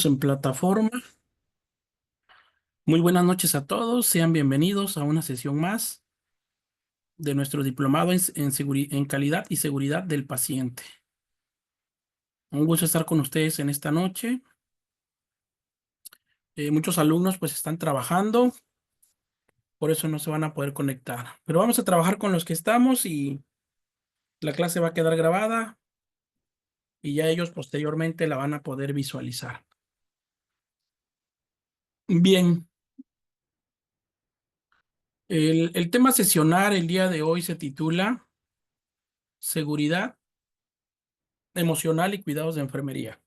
En plataforma. Muy buenas noches a todos. Sean bienvenidos a una sesión más de nuestro diplomado en calidad y seguridad del paciente. Un gusto estar con ustedes en esta noche. Muchos alumnos pues están trabajando, por eso no se van a poder conectar. Pero vamos a trabajar con los que estamos y la clase va a quedar grabada y ya ellos posteriormente la van a poder visualizar. Bien, el tema a sesionar el día de hoy se titula Seguridad emocional y cuidados de enfermería.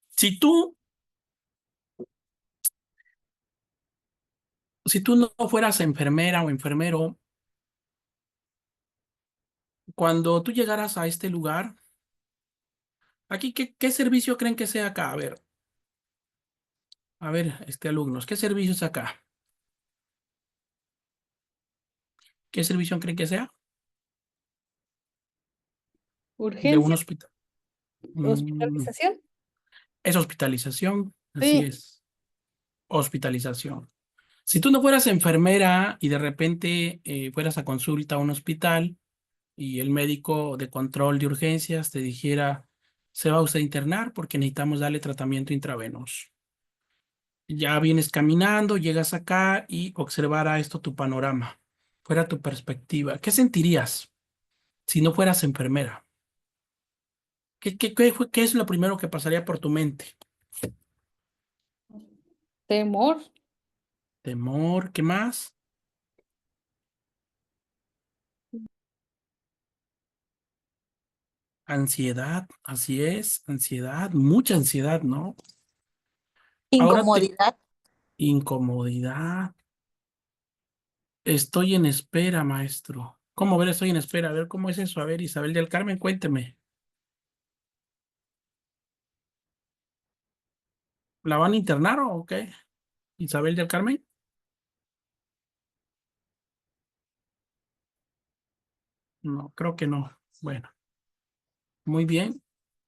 Si tú, si tú no fueras enfermera o enfermero, cuando tú llegaras a este lugar, aquí, ¿qué servicio creen que sea acá? A ver, alumnos, ¿qué servicio es acá? ¿Qué servicio creen que sea? De un Urgencia, hospital. Mm, hospitalización. es hospitalización, así Sí, es, hospitalización. Si tú no fueras enfermera y de repente fueras a consulta a un hospital y el médico de control de urgencias te dijera, se va usted a internar porque necesitamos darle tratamiento intravenoso. Ya vienes caminando, llegas acá y observara esto tu panorama, fuera tu perspectiva. ¿Qué sentirías si no fueras enfermera? ¿Qué es lo primero que pasaría por tu mente? temor. Temor, ¿qué más? Ansiedad, así es, ansiedad, mucha ansiedad, ¿no? Ahora Incomodidad. incomodidad. Estoy en espera, maestro. ¿Cómo ver? Estoy en espera. A ver, ¿cómo es eso? A ver, Isabel del Carmen, cuénteme. ¿La van a internar o qué? Isabel del Carmen. No, creo que no. Bueno, muy bien.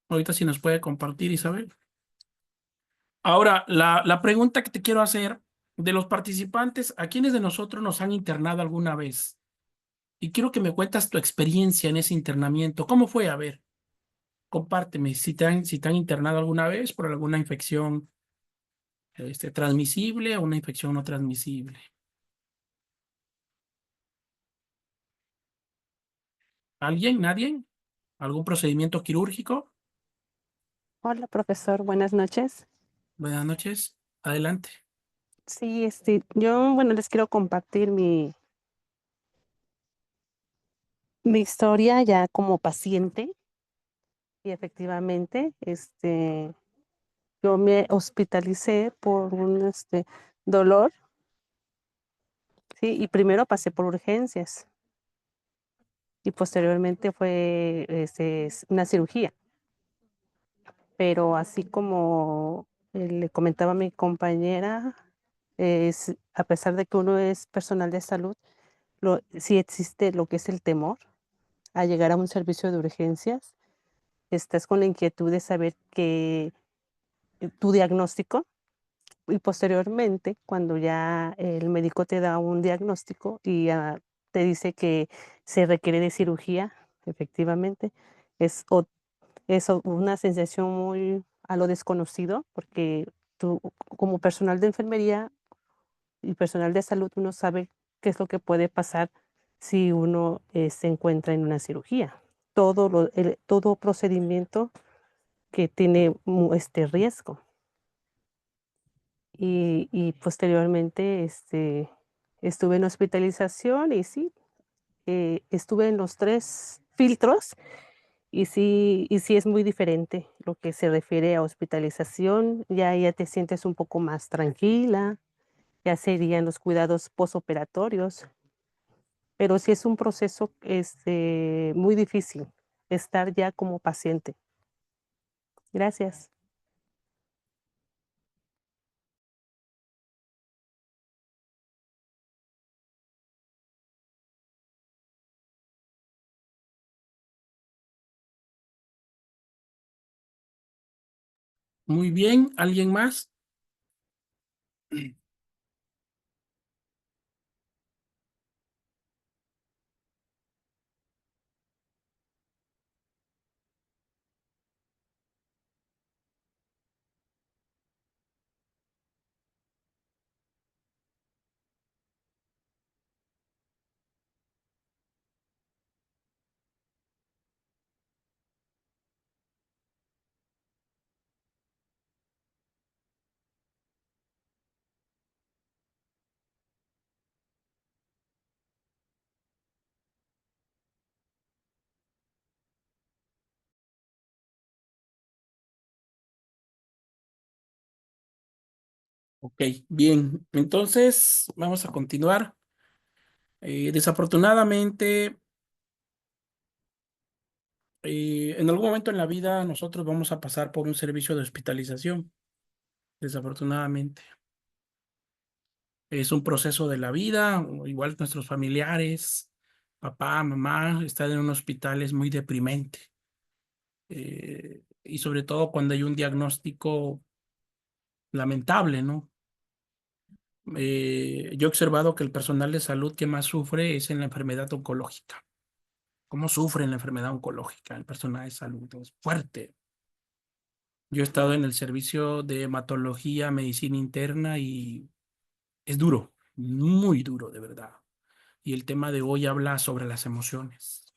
Ahorita si nos puede compartir, Isabel. Ahora, la pregunta que te quiero hacer, de los participantes, ¿a quiénes de nosotros nos han internado alguna vez? Y quiero que me cuentas tu experiencia en ese internamiento. ¿Cómo fue? A ver, compárteme si te han internado alguna vez por alguna infección transmisible o una infección no transmisible. ¿Alguien? ¿Nadie? ¿Algún procedimiento quirúrgico? Hola, profesor, buenas noches. Buenas noches. Adelante. Sí, yo, bueno, les quiero compartir mi historia ya como paciente y efectivamente, yo me hospitalicé por un, dolor, sí, y primero pasé por urgencias y posteriormente fue, una cirugía, pero así como le comentaba a mi compañera, a pesar de que uno es personal de salud, sí existe lo que es el temor a llegar a un servicio de urgencias. Estás con la inquietud de saber que tu diagnóstico y posteriormente, cuando ya el médico te da un diagnóstico y te dice que se requiere de cirugía, efectivamente, es, o- una sensación muy a lo desconocido, porque tú como personal de enfermería y personal de salud, uno sabe qué es lo que puede pasar si uno se encuentra en una cirugía. Todo procedimiento que tiene este riesgo. Y posteriormente estuve en hospitalización y sí, estuve en los tres filtros y sí es muy diferente lo que se refiere a hospitalización. Ya te sientes un poco más tranquila, ya serían los cuidados posoperatorios. Pero sí es un proceso, muy difícil estar ya como paciente. Gracias. Muy bien, ¿alguien más? Ok, bien. Entonces, vamos a continuar. Desafortunadamente, en algún momento en la vida nosotros vamos a pasar por un servicio de hospitalización. Desafortunadamente, es un proceso de la vida, o igual nuestros familiares, papá, mamá, estar en un hospital es muy deprimente. Y sobre todo cuando hay un diagnóstico lamentable, ¿no? Yo he observado que el personal de salud que más sufre es en la enfermedad oncológica. ¿Cómo sufre en la enfermedad oncológica el personal de salud? Es fuerte. Yo he estado en el servicio de hematología, medicina interna y es duro, muy duro, de verdad. Y el tema de hoy habla sobre las emociones.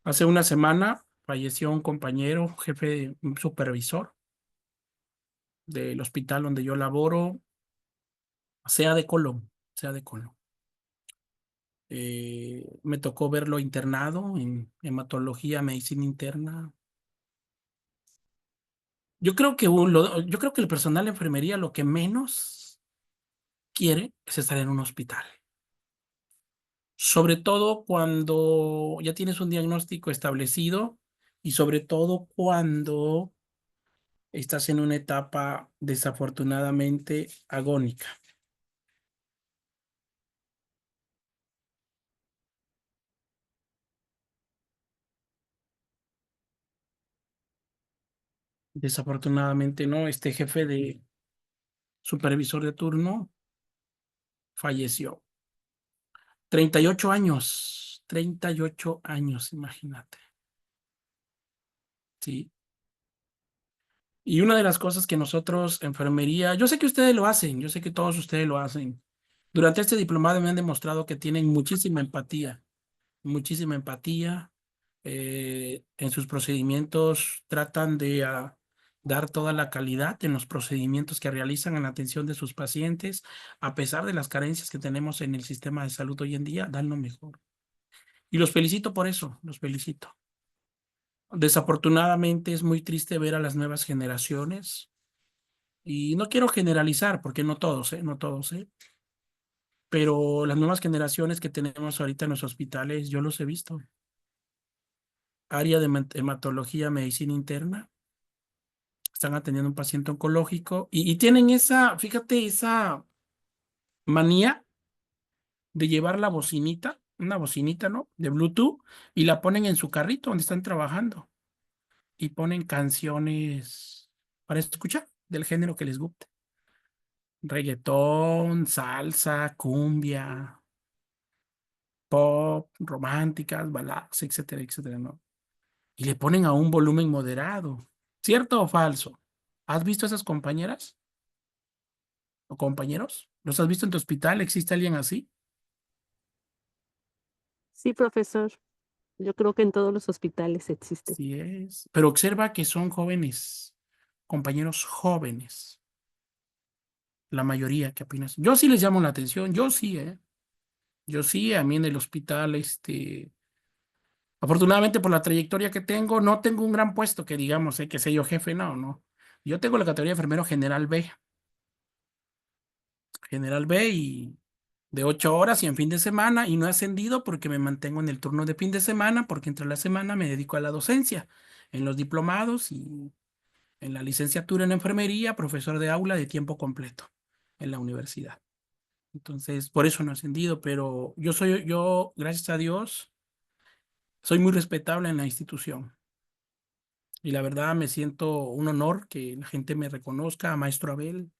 Hace una semana falleció un compañero, jefe, un supervisor del hospital donde yo laboro, sea de Colón, sea de Colón. Me tocó verlo internado en hematología, medicina interna. Yo creo que el personal de enfermería lo que menos quiere es estar en un hospital. Sobre todo cuando ya tienes un diagnóstico establecido y sobre todo cuando estás en una etapa desafortunadamente agónica. Desafortunadamente, ¿no? Este jefe de supervisor de turno falleció. 38 años, 38 años, imagínate. Sí. Y una de las cosas que nosotros, enfermería, yo sé que ustedes lo hacen, yo sé que todos ustedes lo hacen. Durante este diplomado me han demostrado que tienen muchísima empatía. En sus procedimientos tratan de dar toda la calidad en los procedimientos que realizan en la atención de sus pacientes, a pesar de las carencias que tenemos en el sistema de salud hoy en día, dan lo mejor. Y los felicito por eso, los felicito. Desafortunadamente es muy triste ver a las nuevas generaciones y no quiero generalizar porque no todos, no todos, pero las nuevas generaciones que tenemos ahorita en los hospitales, yo los he visto. Área de hematología, medicina interna, están atendiendo a un paciente oncológico y tienen esa, fíjate, esa manía de llevar la bocinita, una bocinita, ¿no? De Bluetooth y la ponen en su carrito donde están trabajando y ponen canciones para escuchar del género que les guste. Reggaetón, salsa, cumbia, pop, románticas, baladas, etcétera, etcétera, ¿no? Y le ponen a un volumen moderado. ¿Cierto o falso? ¿Has visto esas compañeras o compañeros? ¿Los has visto en tu hospital? ¿Existe alguien así? Sí, profesor, yo creo que en todos los hospitales existe. Sí es. Pero observa que son jóvenes, compañeros jóvenes, la mayoría que opinas. Yo sí les llamo la atención, yo sí, ¿eh? Yo sí, a mí en el hospital, afortunadamente por la trayectoria que tengo, no tengo un gran puesto que digamos, que sé yo jefe, no, no. Yo tengo la categoría de enfermero general B y de 8 horas y en fin de semana y no he ascendido porque me mantengo en el turno de fin de semana porque entre la semana me dedico a la docencia en los diplomados y en la licenciatura en enfermería, profesor de aula de tiempo completo en la universidad. Entonces, por eso no he ascendido, pero yo, gracias a Dios, soy muy respetable en la institución. Y la verdad me siento un honor que la gente me reconozca, maestro Abel.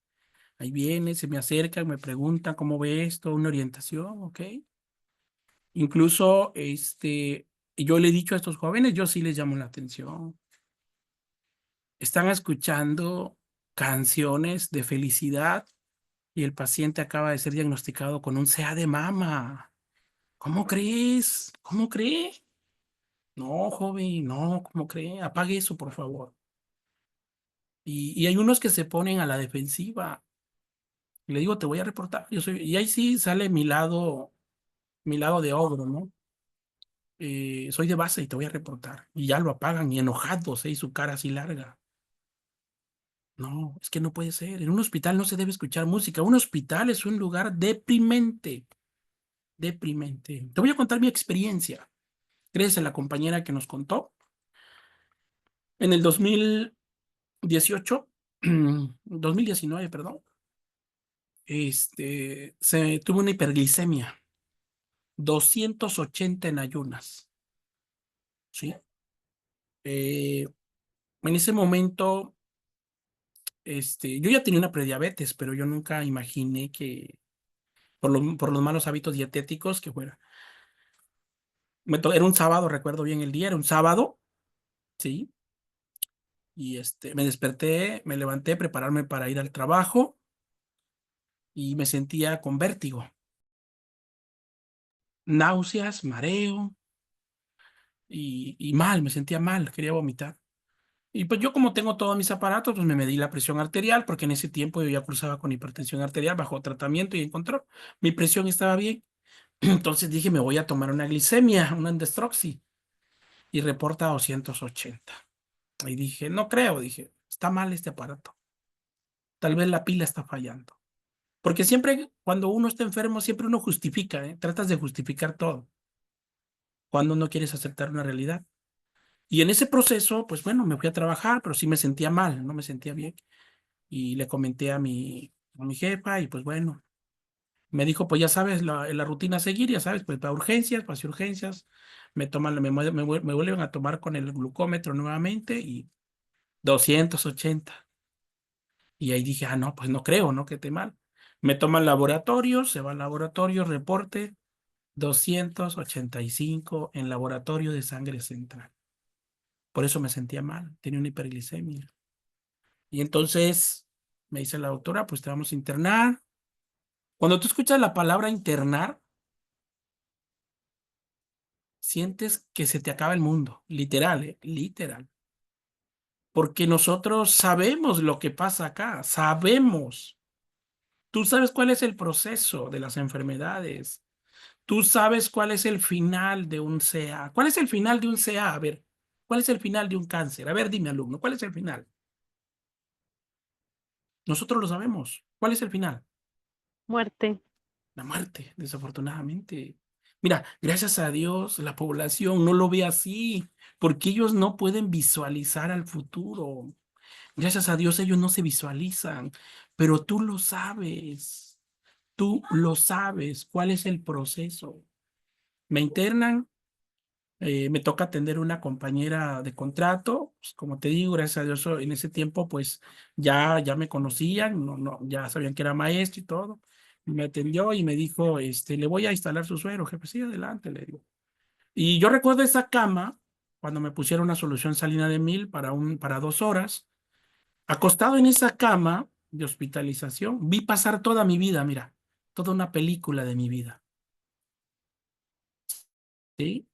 Ahí viene, se me acerca, me pregunta cómo ve esto, una orientación, ¿ok? Incluso, yo le he dicho a estos jóvenes, yo sí les llamo la atención. Están escuchando canciones de felicidad y el paciente acaba de ser diagnosticado con un CA de mama. ¿Cómo crees? ¿Cómo cree? No, joven, no, ¿cómo cree? Apague eso, por favor. Y hay unos que se ponen a la defensiva. Y le digo, te voy a reportar. Y ahí sí sale mi lado de ogro, ¿no? Soy de base y te voy a reportar. Y ya lo apagan y enojados, ¿eh? Y su cara así larga. No, es que no puede ser. En un hospital no se debe escuchar música. Un hospital es un lugar deprimente, deprimente. Te voy a contar mi experiencia. Gracias a la compañera que nos contó. En el 2018, 2019, perdón, se tuvo una hiperglicemia, 280 en ayunas, ¿sí? Eh, en ese momento, yo ya tenía una prediabetes, pero yo nunca imaginé que por los malos hábitos dietéticos que fuera. Era un sábado, recuerdo bien el día, era un sábado, ¿sí? Y me desperté, me levanté, prepararme para ir al trabajo y me sentía con vértigo, náuseas, mareo y mal, me sentía mal, quería vomitar. Y pues yo como tengo todos mis aparatos, pues me medí la presión arterial, porque en ese tiempo yo ya cursaba con hipertensión arterial bajo tratamiento y encontró, mi presión estaba bien. Entonces dije, me voy a tomar una glicemia, una endestroxi, y reporta 280. Y dije, no creo, dije, está mal este aparato. Tal vez la pila está fallando. Porque siempre cuando uno está enfermo, siempre uno justifica, ¿eh? Tratas de justificar todo cuando no quieres aceptar una realidad. Y en ese proceso, pues bueno, me fui a trabajar, pero sí me sentía mal, no me sentía bien. Y le comenté a mi jefa y pues bueno, me dijo, pues ya sabes, la rutina a seguir, ya sabes, pues para urgencias, para urgencias, me vuelven a tomar con el glucómetro nuevamente y 280. Y ahí dije, ah, no, pues no creo, ¿no? Que esté mal. Me toman laboratorio, se va al laboratorio, reporte 285 en laboratorio de sangre central. Por eso me sentía mal, tenía una hiperglicemia. Y entonces me dice la doctora, pues te vamos a internar. Cuando tú escuchas la palabra internar, sientes que se te acaba el mundo, literal, literal. Porque nosotros sabemos lo que pasa acá, sabemos. Tú sabes cuál es el proceso de las enfermedades. Tú sabes cuál es el final de un CA. ¿Cuál es el final de un CA? A ver, ¿cuál es el final de un cáncer? A ver, dime, alumno, ¿cuál es el final? Nosotros lo sabemos. ¿Cuál es el final? Muerte. La muerte, desafortunadamente. Mira, gracias a Dios, la población no lo ve así, porque ellos no pueden visualizar al futuro. Gracias a Dios, ellos no se visualizan, pero tú lo sabes. Tú lo sabes. ¿Cuál es el proceso? Me internan, me toca atender una compañera de contrato, pues, como te digo, gracias a Dios en ese tiempo pues ya me conocían, ya sabían que era maestro y todo. Me atendió y me dijo, le voy a instalar su suero, jefe, sí, adelante, le digo. Y yo recuerdo esa cama, cuando me pusieron una solución salina de 1000 para 2 horas, acostado en esa cama de hospitalización, vi pasar toda mi vida, mira, toda una película de mi vida, ¿sí?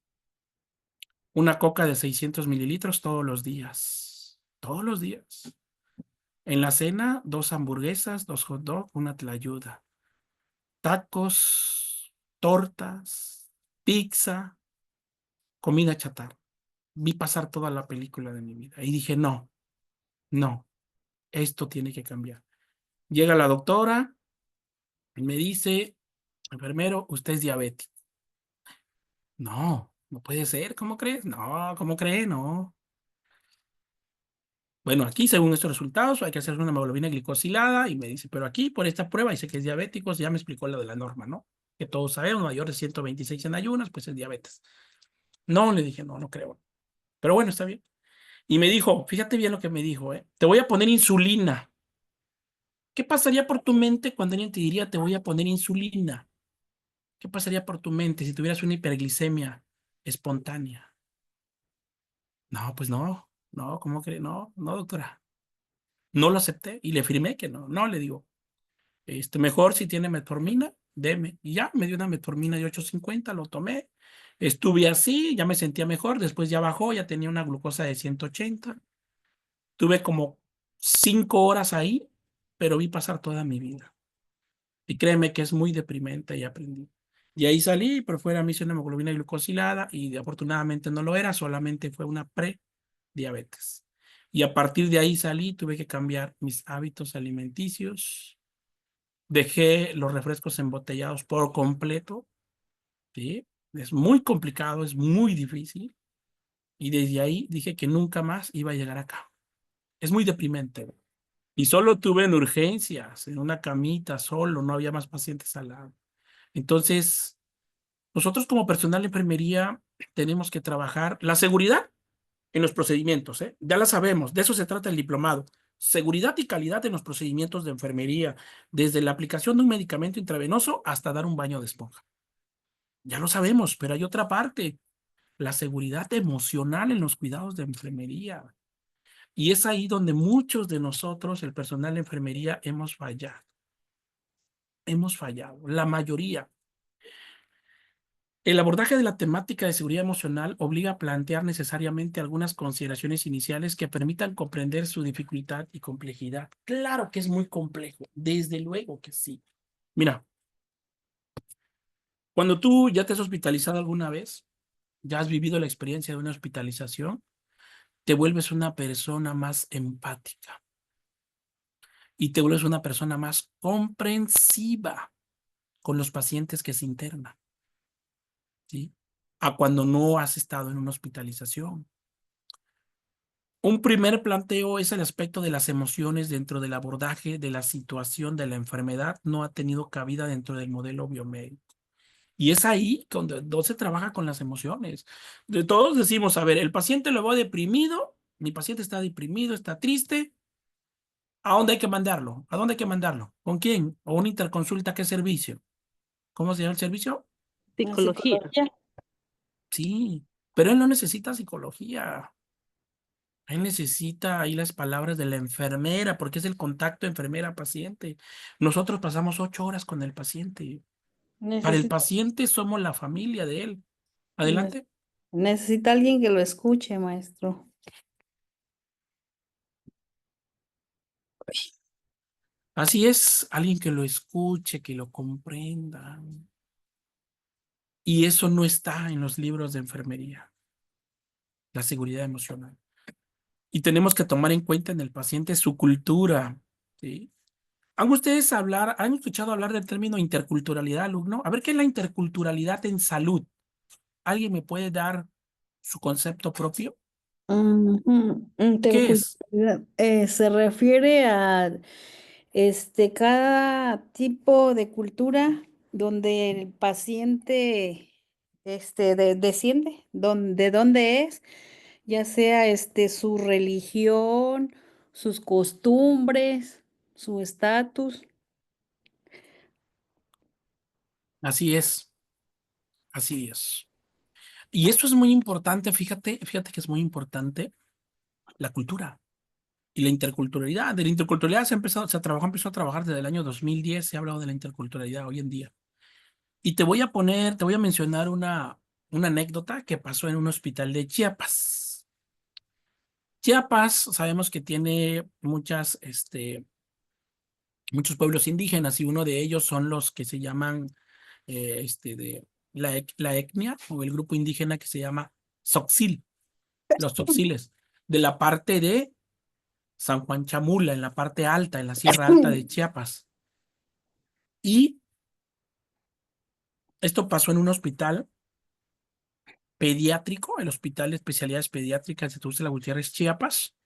Una coca de 600 mililitros todos los días. Todos los días. En la cena, 2 hamburguesas, 2 hot dogs, una tlayuda. Tacos, tortas, pizza, comida chatarra. Vi pasar toda la película de mi vida. Y dije, no, no, esto tiene que cambiar. Llega la doctora y me dice, enfermero, usted es diabético. No, no puede ser, ¿cómo crees? No, ¿cómo cree? No. Bueno, aquí según estos resultados hay que hacer una hemoglobina glicosilada y me dice, pero aquí por esta prueba dice que es diabético, ya me explicó lo de la norma, ¿no? Que todos sabemos, mayor de 126 en ayunas, pues es diabetes. No, le dije, no, no creo. Pero bueno, está bien. Y me dijo, fíjate bien lo que me dijo, ¿eh? Te voy a poner insulina. ¿Qué pasaría por tu mente cuando alguien te diría, te voy a poner insulina? ¿Qué pasaría por tu mente si tuvieras una hiperglicemia espontánea? No, pues no, no, ¿cómo crees? No, no, doctora. No lo acepté y le firmé que no. No, le digo, mejor si tiene metformina, deme. Y ya me dio una metformina de 850, lo tomé. Estuve así, ya me sentía mejor, después ya bajó, ya tenía una glucosa de 180. Tuve como 5 horas ahí, pero vi pasar toda mi vida. Y créeme que es muy deprimente y aprendí. Y ahí salí, pero fuera me hice una hemoglobina glucosilada y afortunadamente no lo era, solamente fue una prediabetes. Y a partir de ahí salí, tuve que cambiar mis hábitos alimenticios, dejé los refrescos embotellados por completo, ¿sí? Es muy complicado, es muy difícil. Y desde ahí dije que nunca más iba a llegar acá. Es muy deprimente. Y solo tuve en urgencias, en una camita, solo, no había más pacientes al lado. Entonces, nosotros como personal de enfermería tenemos que trabajar la seguridad en los procedimientos, ¿eh? Ya la sabemos, de eso se trata el diplomado. Seguridad y calidad en los procedimientos de enfermería, desde la aplicación de un medicamento intravenoso hasta dar un baño de esponja. Ya lo sabemos, pero hay otra parte, la seguridad emocional en los cuidados de enfermería. Y es ahí donde muchos de nosotros, el personal de enfermería, hemos fallado. Hemos fallado, la mayoría. El abordaje de la temática de seguridad emocional obliga a plantear necesariamente algunas consideraciones iniciales que permitan comprender su dificultad y complejidad. Claro que es muy complejo, desde luego que sí. Mira, cuando tú ya te has hospitalizado alguna vez, ya has vivido la experiencia de una hospitalización, te vuelves una persona más empática y te vuelves una persona más comprensiva con los pacientes que se internan, ¿sí? A cuando no has estado en una hospitalización. Un primer planteo es el aspecto de las emociones dentro del abordaje de la situación de la enfermedad no ha tenido cabida dentro del modelo biomédico. Y es ahí donde se trabaja con las emociones. De todos decimos, a ver, el paciente lo veo deprimido, mi paciente está deprimido, está triste, ¿a dónde hay que mandarlo? ¿A dónde hay que mandarlo? ¿Con quién? ¿O una interconsulta? ¿Qué servicio? ¿Cómo se llama el servicio? La Psicología. psicología. Sí, pero él no necesita psicología. Él necesita ahí las palabras de la enfermera, porque es el contacto enfermera-paciente. Nosotros pasamos 8 horas con el paciente. Para el Necesita, paciente somos la familia de él. ne- Adelante. necesita alguien que lo escuche, maestro. Así es, alguien que lo escuche, que lo comprenda. Y eso no está en los libros de enfermería, la seguridad emocional. Y tenemos que tomar en cuenta en el paciente su cultura, ¿sí? ¿Han escuchado hablar del término interculturalidad, alumno? A ver, ¿qué es la interculturalidad en salud? ¿Alguien me puede dar su concepto propio? Ujú. ¿Qué es? Interculturalidad, se refiere a cada tipo de cultura donde el paciente desciende, de dónde es, ya sea su religión, sus costumbres, su estatus. Así es, así es. Y esto es muy importante, fíjate que es muy importante la cultura y la interculturalidad. De la interculturalidad empezó a trabajar desde el año 2010, se ha hablado de la interculturalidad hoy en día. Y te voy a mencionar una anécdota que pasó en un hospital de Chiapas. Chiapas, sabemos que tiene muchos pueblos indígenas y uno de ellos son los que se llaman de la etnia o el grupo indígena que se llama Tzotzil, los Tzotziles, de la parte de San Juan Chamula, en la parte alta, en la Sierra Alta de Chiapas. Y esto pasó en un hospital pediátrico, el Hospital de Especialidades Pediátricas de Tuxtla Gutiérrez, Chiapas,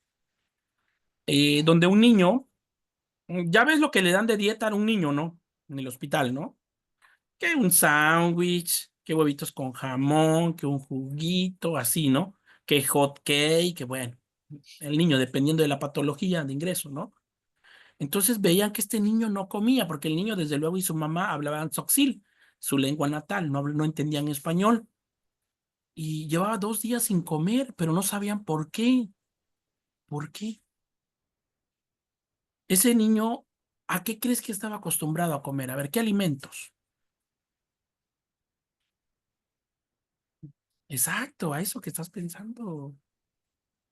donde un niño, ya ves lo que le dan de dieta a un niño, ¿no? En el hospital, ¿no? Que un sándwich, que huevitos con jamón, que un juguito, así, ¿no? Que hot cake, que bueno. el niño, dependiendo de la patología de ingreso, ¿no? Entonces veían que este niño no comía, porque el niño, desde luego, y su mamá hablaban tzotzil, su lengua natal, no entendían español. Y llevaba 2 días sin comer, pero no sabían por qué. ¿Por qué? Ese niño, ¿a qué crees que estaba acostumbrado a comer? A ver, ¿qué alimentos? Exacto, a eso que estás pensando.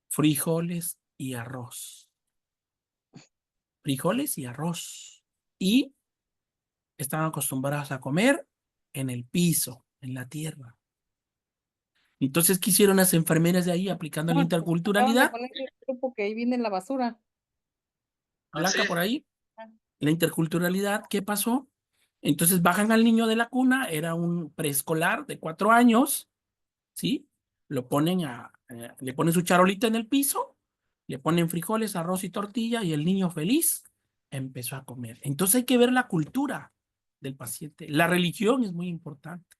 Frijoles y arroz. Frijoles y arroz. Y estaban acostumbrados a comer en el piso, en la tierra. Entonces, ¿qué hicieron las enfermeras de ahí aplicando la Acaban de interculturalidad? poner el grupo que ahí viene la basura. Blanca por ahí, Ah, la interculturalidad, ¿qué pasó? Entonces bajan al niño de la cuna, era un preescolar de 4 años, ¿sí? Le ponen su charolita en el piso, le ponen frijoles, arroz y tortilla y el niño feliz empezó a comer. Entonces hay que ver la cultura del paciente. La religión es muy importante.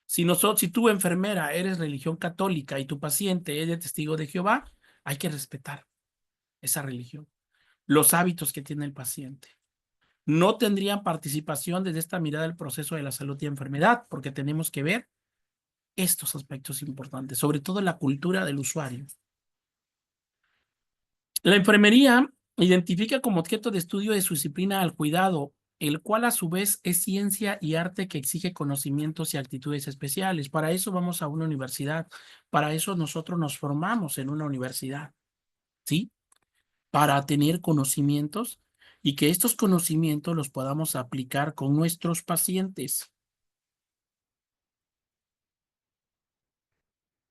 Si tú, enfermera, eres religión católica y tu paciente es de testigo de Jehová, hay que respetar esa religión, los hábitos que tiene el paciente. No tendrían participación desde esta mirada del proceso de la salud y enfermedad, porque tenemos que ver estos aspectos importantes, sobre todo la cultura del usuario. La enfermería identifica como objeto de estudio de su disciplina al cuidado, el cual a su vez es ciencia y arte que exige conocimientos y actitudes especiales. Para eso vamos a una universidad, para eso nosotros nos formamos en una universidad, ¿sí? Para tener conocimientos y que estos conocimientos los podamos aplicar con nuestros pacientes,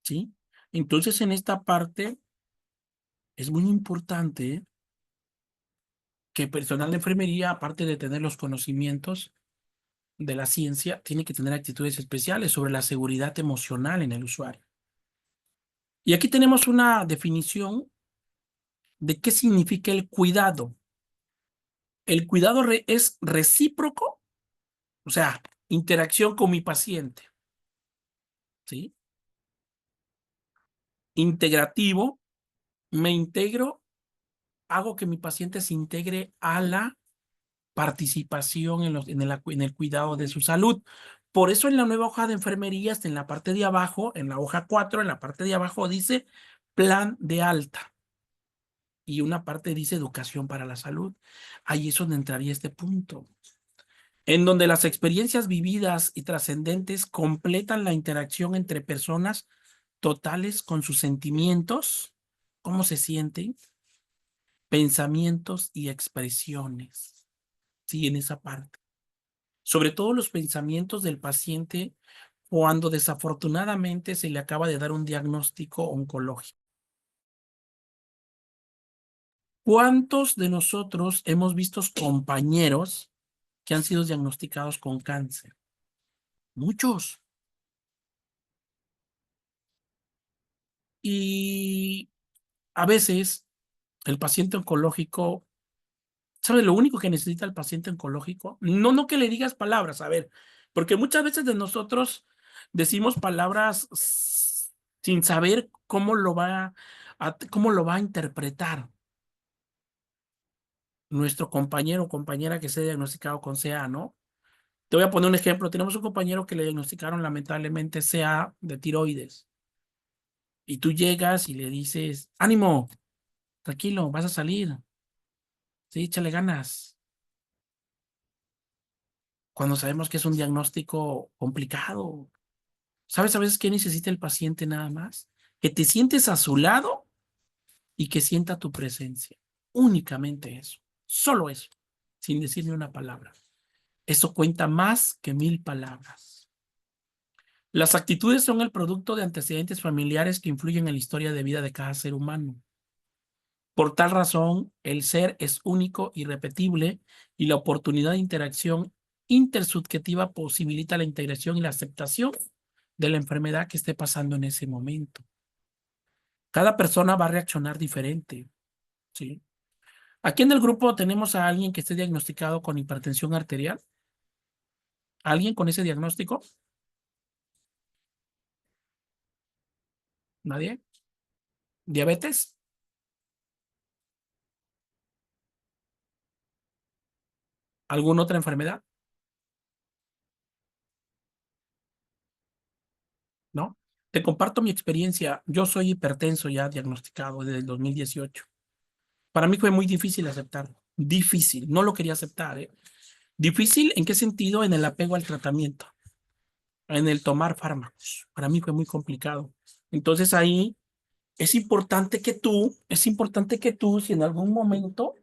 ¿sí? Entonces, en esta parte es muy importante que el personal de enfermería, aparte de tener los conocimientos de la ciencia, tiene que tener actitudes especiales sobre la seguridad emocional en el usuario. Y aquí tenemos una definición de qué significa el cuidado. El cuidado es recíproco, o sea, interacción con mi paciente, ¿sí? Integrativo, me integro, hago que mi paciente se integre a la participación en el cuidado de su salud. Por eso en la nueva hoja de enfermería, hasta en la parte de abajo, en la hoja 4, en la parte de abajo dice plan de alta y una parte dice educación para la salud. Ahí es donde entraría este punto, en donde las experiencias vividas y trascendentes completan la interacción entre personas totales con sus sentimientos, cómo se sienten, pensamientos y expresiones. Sí, en esa parte. Sobre todo los pensamientos del paciente cuando desafortunadamente se le acaba de dar un diagnóstico oncológico. ¿Cuántos de nosotros hemos visto compañeros que han sido diagnosticados con cáncer? Muchos. Y a veces el paciente oncológico, ¿sabe lo único que necesita el paciente oncológico? No que le digas palabras, a ver, porque muchas veces de nosotros decimos palabras sin saber cómo lo va a interpretar nuestro compañero o compañera que se ha diagnosticado con CA, ¿no? Te voy a poner un ejemplo. Tenemos un compañero que le diagnosticaron lamentablemente CA de tiroides. Y tú llegas y le dices, ánimo, tranquilo, vas a salir. Sí, échale ganas. Cuando sabemos que es un diagnóstico complicado. ¿Sabes a veces qué necesita el paciente nada más? Que te sientes a su lado y que sienta tu presencia. Únicamente eso. Solo eso. Sin decirle una palabra. Eso cuenta más que 1000 palabras. Las actitudes son el producto de antecedentes familiares que influyen en la historia de vida de cada ser humano. Por tal razón, el ser es único, irrepetible, y la oportunidad de interacción intersubjetiva posibilita la integración y la aceptación de la enfermedad que esté pasando en ese momento. Cada persona va a reaccionar diferente, ¿sí? Aquí en el grupo tenemos a alguien que esté diagnosticado con hipertensión arterial. ¿Alguien con ese diagnóstico? ¿Nadie? ¿Diabetes? ¿Alguna otra enfermedad? ¿No? Te comparto mi experiencia. Yo soy hipertenso ya diagnosticado desde el 2018. Para mí fue muy difícil aceptarlo. Difícil. No lo quería aceptar, ¿eh? Difícil, ¿en qué sentido? En el apego al tratamiento, en el tomar fármacos. Para mí fue muy complicado. Entonces ahí es importante que tú, si en algún momento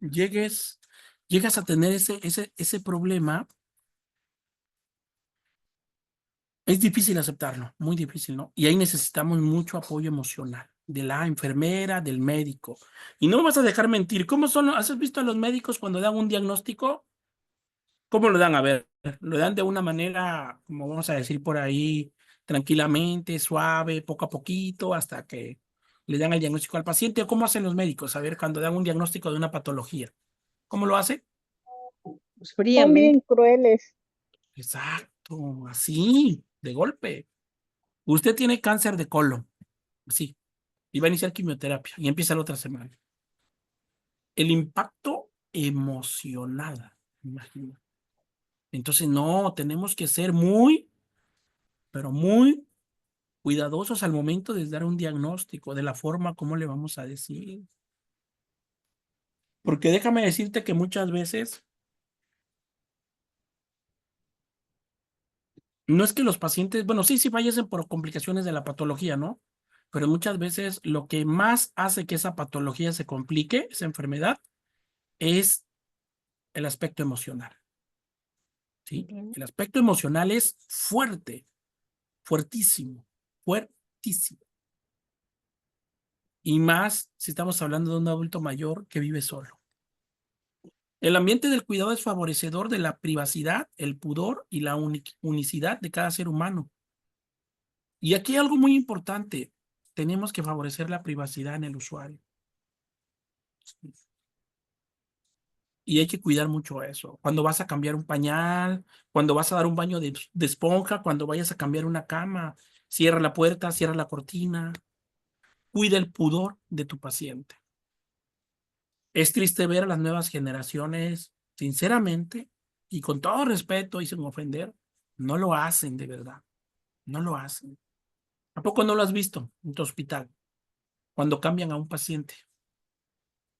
llegues, llegas a tener ese problema, es difícil aceptarlo, muy difícil, ¿no? Y ahí necesitamos mucho apoyo emocional de la enfermera, del médico. Y no me vas a dejar mentir. ¿Cómo son? ¿Has visto a los médicos cuando dan un diagnóstico? ¿Cómo lo dan? A ver, lo dan de una manera, como vamos a decir por ahí, tranquilamente, suave, poco a poquito, hasta que le dan el diagnóstico al paciente. ¿O cómo hacen los médicos? A ver, cuando dan un diagnóstico de una patología. ¿Cómo lo hace? Pues Son fríamente. bien crueles. Exacto, así, de golpe. Usted tiene cáncer de colon, sí, y va a iniciar quimioterapia y empieza la otra semana. El impacto emocional, imagina. Entonces, no, tenemos que ser muy, pero muy cuidadosos al momento de dar un diagnóstico, de la forma como le vamos a decir. Porque déjame decirte que muchas veces no es que los pacientes, bueno, sí, sí fallecen por complicaciones de la patología, ¿no? Pero muchas veces lo que más hace que esa patología se complique, esa enfermedad, es el aspecto emocional, ¿sí? Ujú. El aspecto emocional es fuerte, fuertísimo, fuertísimo. Y más si estamos hablando de un adulto mayor que vive solo. El ambiente del cuidado es favorecedor de la privacidad, el pudor y la unicidad de cada ser humano. Y aquí hay algo muy importante. Tenemos que favorecer la privacidad en el usuario. Y hay que cuidar mucho eso. Cuando vas a cambiar un pañal, cuando vas a dar un baño de esponja, cuando vayas a cambiar una cama, cierra la puerta, cierra la cortina. Cuida el pudor de tu paciente. Es triste ver a las nuevas generaciones, sinceramente, y con todo respeto y sin ofender, no lo hacen de verdad. No lo hacen. ¿A poco no lo has visto en tu hospital? Cuando cambian a un paciente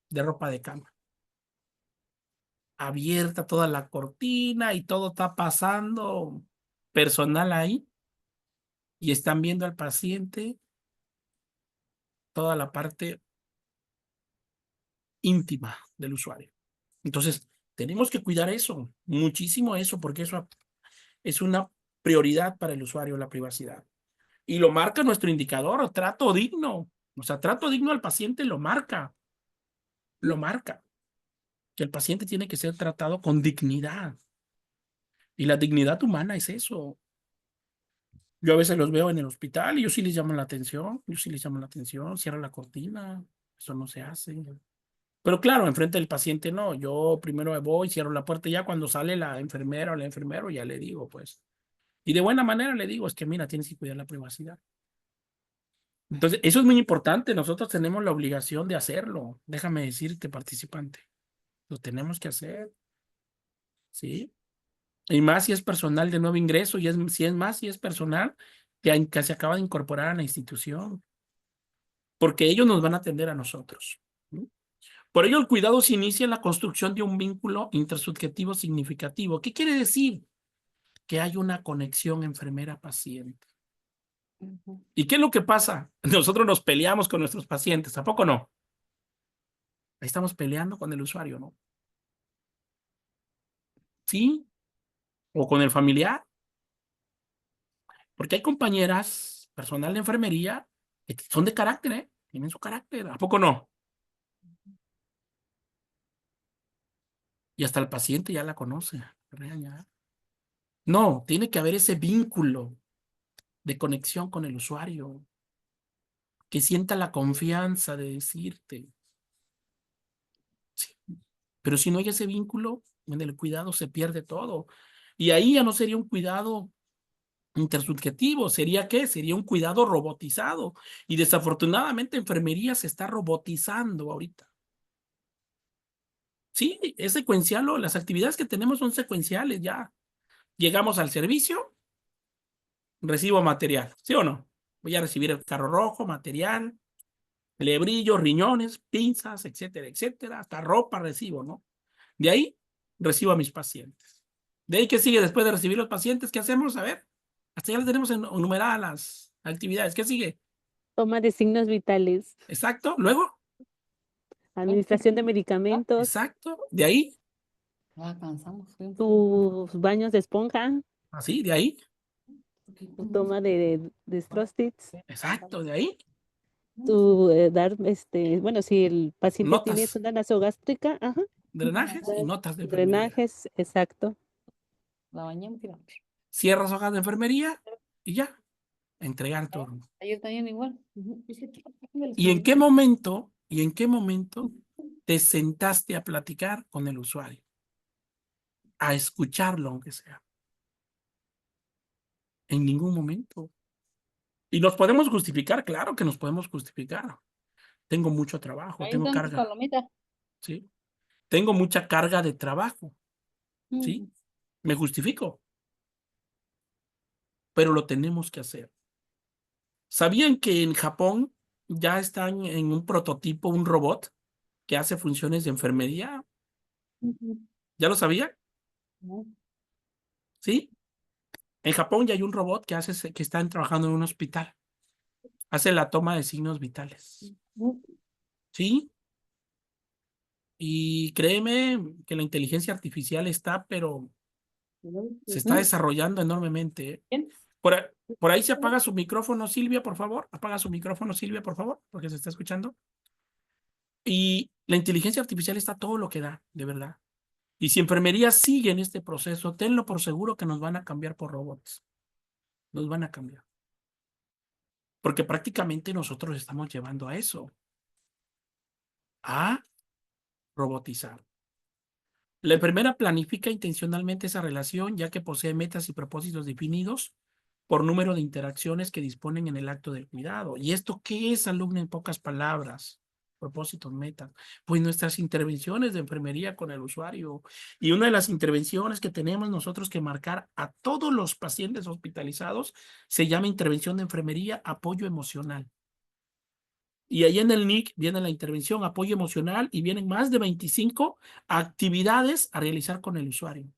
de ropa de cama, abierta toda la cortina y todo está pasando personal ahí y están viendo al paciente toda la parte íntima del usuario. Entonces, tenemos que cuidar eso, muchísimo eso, porque eso es una prioridad para el usuario, la privacidad. Y lo marca nuestro indicador, trato digno. O sea, trato digno al paciente lo marca. Que el paciente tiene que ser tratado con dignidad. Y la dignidad humana es eso. Yo a veces los veo en el hospital y yo sí les llamo la atención, cierra la cortina, eso no se hace. Pero claro, enfrente del paciente no, yo primero voy, cierro la puerta y ya cuando sale la enfermera o el enfermero ya le digo, pues. Y de buena manera le digo, es que mira, tienes que cuidar la privacidad. Entonces, eso es muy importante, nosotros tenemos la obligación de hacerlo. Déjame decirte, participante, lo tenemos que hacer, ¿sí? Y más si es personal de nuevo ingreso, y si es personal que se acaba de incorporar a la institución, porque ellos nos van a atender a nosotros. ¿Sí? Por ello, el cuidado se inicia en la construcción de un vínculo intersubjetivo significativo. ¿Qué quiere decir? Que hay una conexión enfermera-paciente. Ujú. ¿Y qué es lo que pasa? Nosotros nos peleamos con nuestros pacientes, ¿a poco no? Ahí estamos peleando con el usuario, ¿no? Sí, o con el familiar, porque hay compañeras, personal de enfermería, que son de carácter, ¿eh? Tienen su carácter, ¿a poco no? Y hasta el paciente ya la conoce. Regaña. No, tiene que haber ese vínculo de conexión con el usuario, que sienta la confianza de decirte. Sí. Pero si no hay ese vínculo, en el cuidado se pierde todo. Y ahí ya no sería un cuidado Intersubjetivo, ¿sería qué? Sería un cuidado robotizado. Y desafortunadamente enfermería se está robotizando ahorita. Sí, es secuencial, las actividades que tenemos son secuenciales ya. Llegamos al servicio, recibo material, ¿sí o no? Voy a recibir el carro rojo, material, lebrillos, riñones, pinzas, etcétera, etcétera, hasta ropa recibo, ¿no? De ahí recibo a mis pacientes. De ahí, ¿qué sigue después de recibir los pacientes? ¿Qué hacemos? A ver, hasta ya les tenemos enumeradas las actividades. ¿Qué sigue? Toma de signos vitales, Exacto. Luego, administración de medicamentos, exacto. De ahí, Ya cansamos. tus baños de esponja, así, de ahí, tu toma de Strossitz, exacto, de ahí, tu dar, bueno, si el paciente tiene notas, sonda nasogástrica, ajá, drenajes y dar notas de enfermería. drenajes, exacto. La bañamos y vamos. Cierras hojas de enfermería y ya, entregar turno. Ayer también igual. Y en qué momento te sentaste a platicar con el usuario? A escucharlo, aunque sea. En ningún momento. Y nos podemos justificar, claro que nos podemos justificar. Tengo mucho trabajo, Ahí tengo están tus carga, palomitas. ¿sí? Tengo mucha carga de trabajo, ¿sí? Mm. Me justifico, pero lo tenemos que hacer. ¿Sabían que en Japón ya están en un prototipo, un robot que hace funciones de enfermería? Ujú. ¿Ya lo sabían? No. ¿Sí? En Japón ya hay un robot que hace, que están trabajando en un hospital. Hace la toma de signos vitales. ¿Sí? Y créeme que la inteligencia artificial está, pero se está desarrollando enormemente, ¿eh? ¿Quién? Por ahí se apaga su micrófono, Silvia, por favor. Apaga su micrófono, Silvia, por favor, porque se está escuchando. Y la inteligencia artificial está todo lo que da, de verdad. Y si enfermería sigue en este proceso, tenlo por seguro que nos van a cambiar por robots. Nos van a cambiar. Porque prácticamente nosotros estamos llevando a eso, a robotizar. La enfermera planifica intencionalmente esa relación, ya que posee metas y propósitos definidos por número de interacciones que disponen en el acto del cuidado. ¿Y esto qué es, alumno, en pocas palabras? Propósitos, metas. Pues nuestras intervenciones de enfermería con el usuario. Y una de las intervenciones que tenemos nosotros que marcar a todos los pacientes hospitalizados se llama intervención de enfermería apoyo emocional. Y ahí en el NIC viene la intervención apoyo emocional y vienen más de 25 actividades a realizar con el usuario.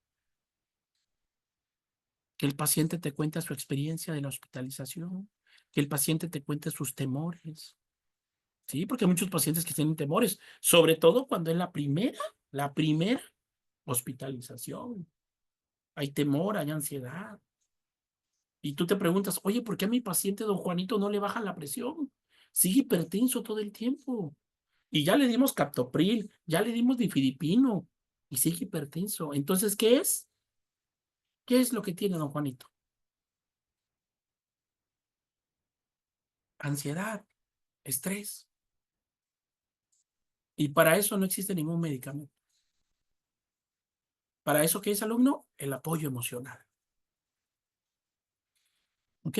Que el paciente te cuente su experiencia de la hospitalización, que el paciente te cuente sus temores. Sí, porque hay muchos pacientes que tienen temores, sobre todo cuando es la primera hospitalización. Hay temor, hay ansiedad. Y tú te preguntas, oye, ¿por qué a mi paciente don Juanito no le baja la presión? Sigue hipertenso todo el tiempo. Y ya le dimos captopril, ya le dimos difidipino y sigue hipertenso. Entonces, ¿qué es? ¿Qué es lo que tiene don Juanito? Ansiedad, estrés. Y para eso no existe ningún medicamento. Para eso, ¿qué es, alumno? El apoyo emocional. ¿Ok?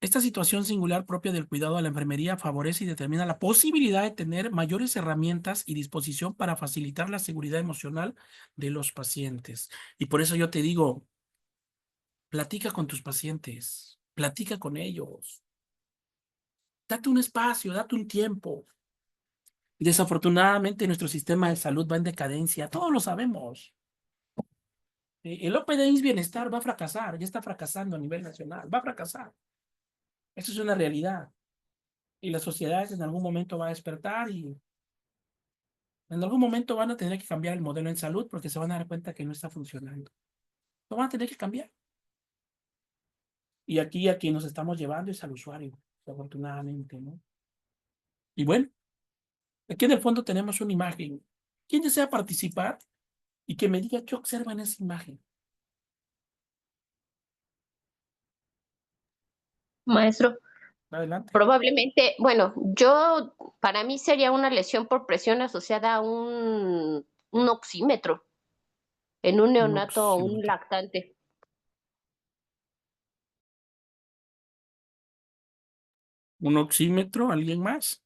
Esta situación singular propia del cuidado a la enfermería favorece y determina la posibilidad de tener mayores herramientas y disposición para facilitar la seguridad emocional de los pacientes. Y por eso yo te digo, platica con tus pacientes, platica con ellos, date un espacio, date un tiempo. Desafortunadamente, nuestro sistema de salud va en decadencia, todos lo sabemos. El OPDIS Bienestar va a fracasar, ya está fracasando a nivel nacional, va a fracasar. Eso es una realidad. Y las sociedades en algún momento van a despertar y en algún momento van a tener que cambiar el modelo en salud porque se van a dar cuenta que no está funcionando. Lo van a tener que cambiar. Y aquí a quien nos estamos llevando es al usuario, desafortunadamente, ¿no? Y bueno, aquí en el fondo tenemos una imagen. ¿Quién desea participar y que me diga qué observa en esa imagen? Maestro, Adelante. probablemente, bueno, para mí sería una lesión por presión asociada a un oxímetro en un Un neonato o un oxímetro. lactante. ¿Un oxímetro? ¿Alguien más?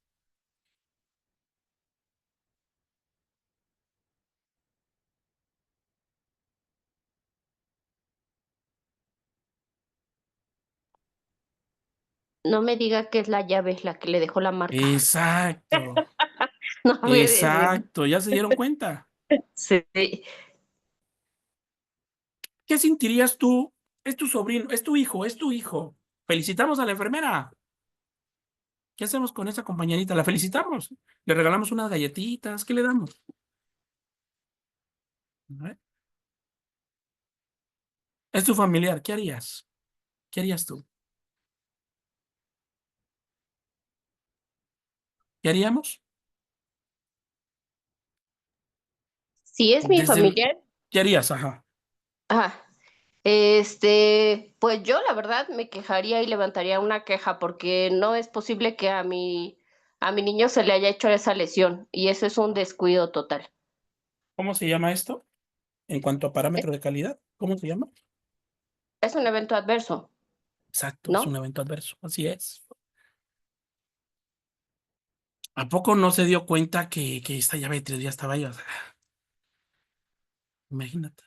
No me diga que es la llave la que le dejó la marca. Exacto, No puede ser. exacto. ¿Ya se dieron cuenta? Sí. ¿Qué sentirías tú? Es tu sobrino, es tu hijo, es tu hijo. Felicitamos a la enfermera. ¿Qué hacemos con esa compañerita? ¿La felicitamos? ¿Le regalamos unas galletitas? ¿Qué le damos? ¿Eh? Es tu familiar. ¿Qué harías? ¿Qué harías tú? ¿Qué haríamos? Si es mi Desde el... familiar, ¿Qué harías? Ajá. ajá, pues yo la verdad me quejaría y levantaría una queja porque no es posible que a mi niño se le haya hecho esa lesión y eso es un descuido total. ¿Cómo se llama esto? En cuanto a Es, parámetro de calidad, ¿cómo se llama? es un evento adverso, Exacto, es un ¿no? evento adverso. Así es. ¿A poco no se dio cuenta que esta llave de 3 días estaba ahí? O sea, imagínate.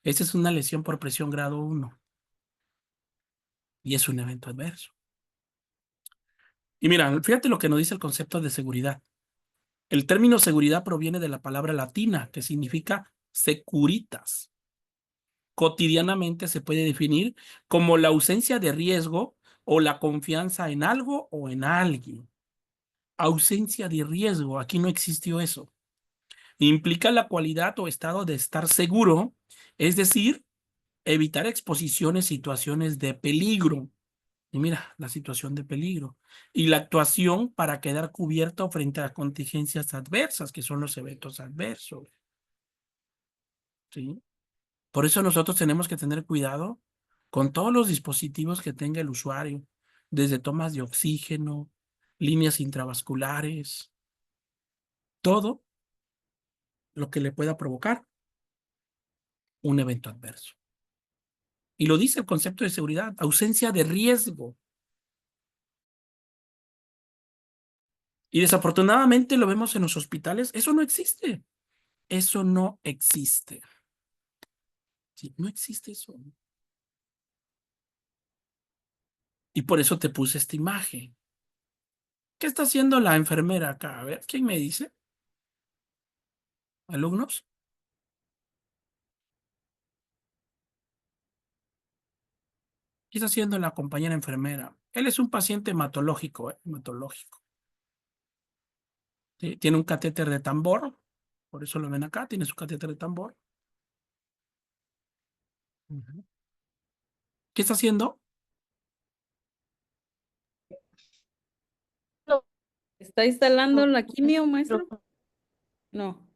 Esta es una lesión por presión grado 1 y es un evento adverso. Y mira, fíjate lo que nos dice el concepto de seguridad. El término seguridad proviene de la palabra latina que significa securitas. Cotidianamente se puede definir como la ausencia de riesgo o la confianza en algo o en alguien. Ausencia de riesgo, aquí no existió eso. Implica la cualidad o estado de estar seguro, es decir, evitar exposiciones, situaciones de peligro. Y mira, la situación de peligro. Y la actuación para quedar cubierto frente a contingencias adversas, que son los eventos adversos. ¿Sí? Por eso nosotros tenemos que tener cuidado con todos los dispositivos que tenga el usuario, desde tomas de oxígeno, líneas intravasculares, todo lo que le pueda provocar un evento adverso. Y lo dice el concepto de seguridad, ausencia de riesgo. Y desafortunadamente lo vemos en los hospitales, eso no existe. Eso no existe. Sí, no existe eso. Y por eso te puse esta imagen. ¿Qué está haciendo la enfermera acá? A ver, ¿quién me dice? ¿Alumnos? ¿Qué está haciendo la compañera enfermera? Él es un paciente hematológico, hematológico. ¿Sí? Tiene un catéter de tambor, por eso lo ven acá, tiene su catéter de tambor. Ujú. ¿Qué está haciendo? No, ¿Está instalando la quimio, no, maestro? No.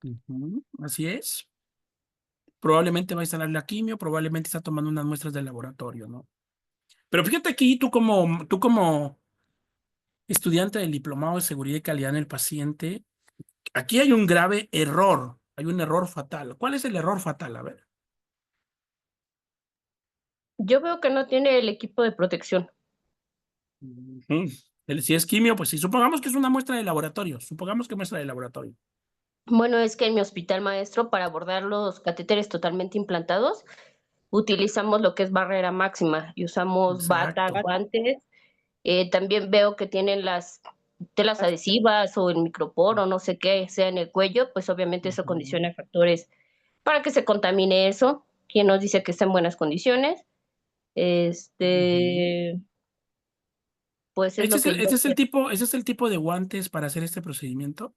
Ujú, así es. Probablemente va a instalar la quimio, probablemente está tomando unas muestras del laboratorio, ¿no? Pero fíjate aquí, tú como estudiante del diplomado de seguridad y calidad en el paciente, aquí hay un grave error, hay un error fatal. ¿Cuál es el error fatal? A ver. yo veo que no tiene el equipo de protección. Ujú. Si es quimio, pues sí, supongamos que es una muestra de laboratorio, supongamos que muestra de laboratorio. Bueno, es que en mi hospital maestro, para abordar los catéteres totalmente implantados, utilizamos lo que es barrera máxima y usamos bata, Exacto. guantes. También veo que tienen las telas adhesivas o el micropor o no sé qué sea en el cuello, pues obviamente eso Ujú. condiciona factores para que se contamine eso. ¿Quién nos dice que está en buenas condiciones? Ujú. Este, pues es Este lo es que el, yo este es el hacía. tipo, ese es el tipo de guantes para hacer este procedimiento.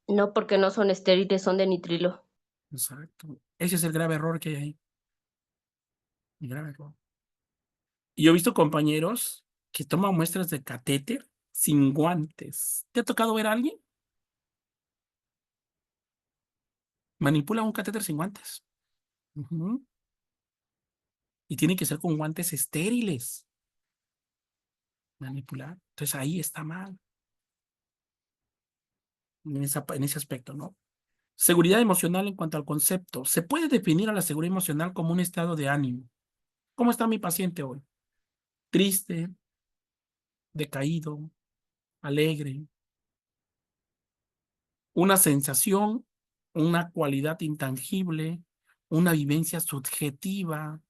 No porque no son estériles, son de nitrilo. Exacto. Ese es el grave error que hay ahí. El grave error. Y yo he visto compañeros que toman muestras de catéter sin guantes. ¿Te ha tocado ver a alguien? Manipula un catéter sin guantes. Ujú. Y tiene que ser con guantes estériles. Manipular. Entonces ahí está mal. En ese aspecto, ¿no? Seguridad emocional en cuanto al concepto. Se puede definir a la seguridad emocional como un estado de ánimo. ¿Cómo está mi paciente hoy? Triste, decaído, alegre, una sensación, una cualidad intangible, una vivencia subjetiva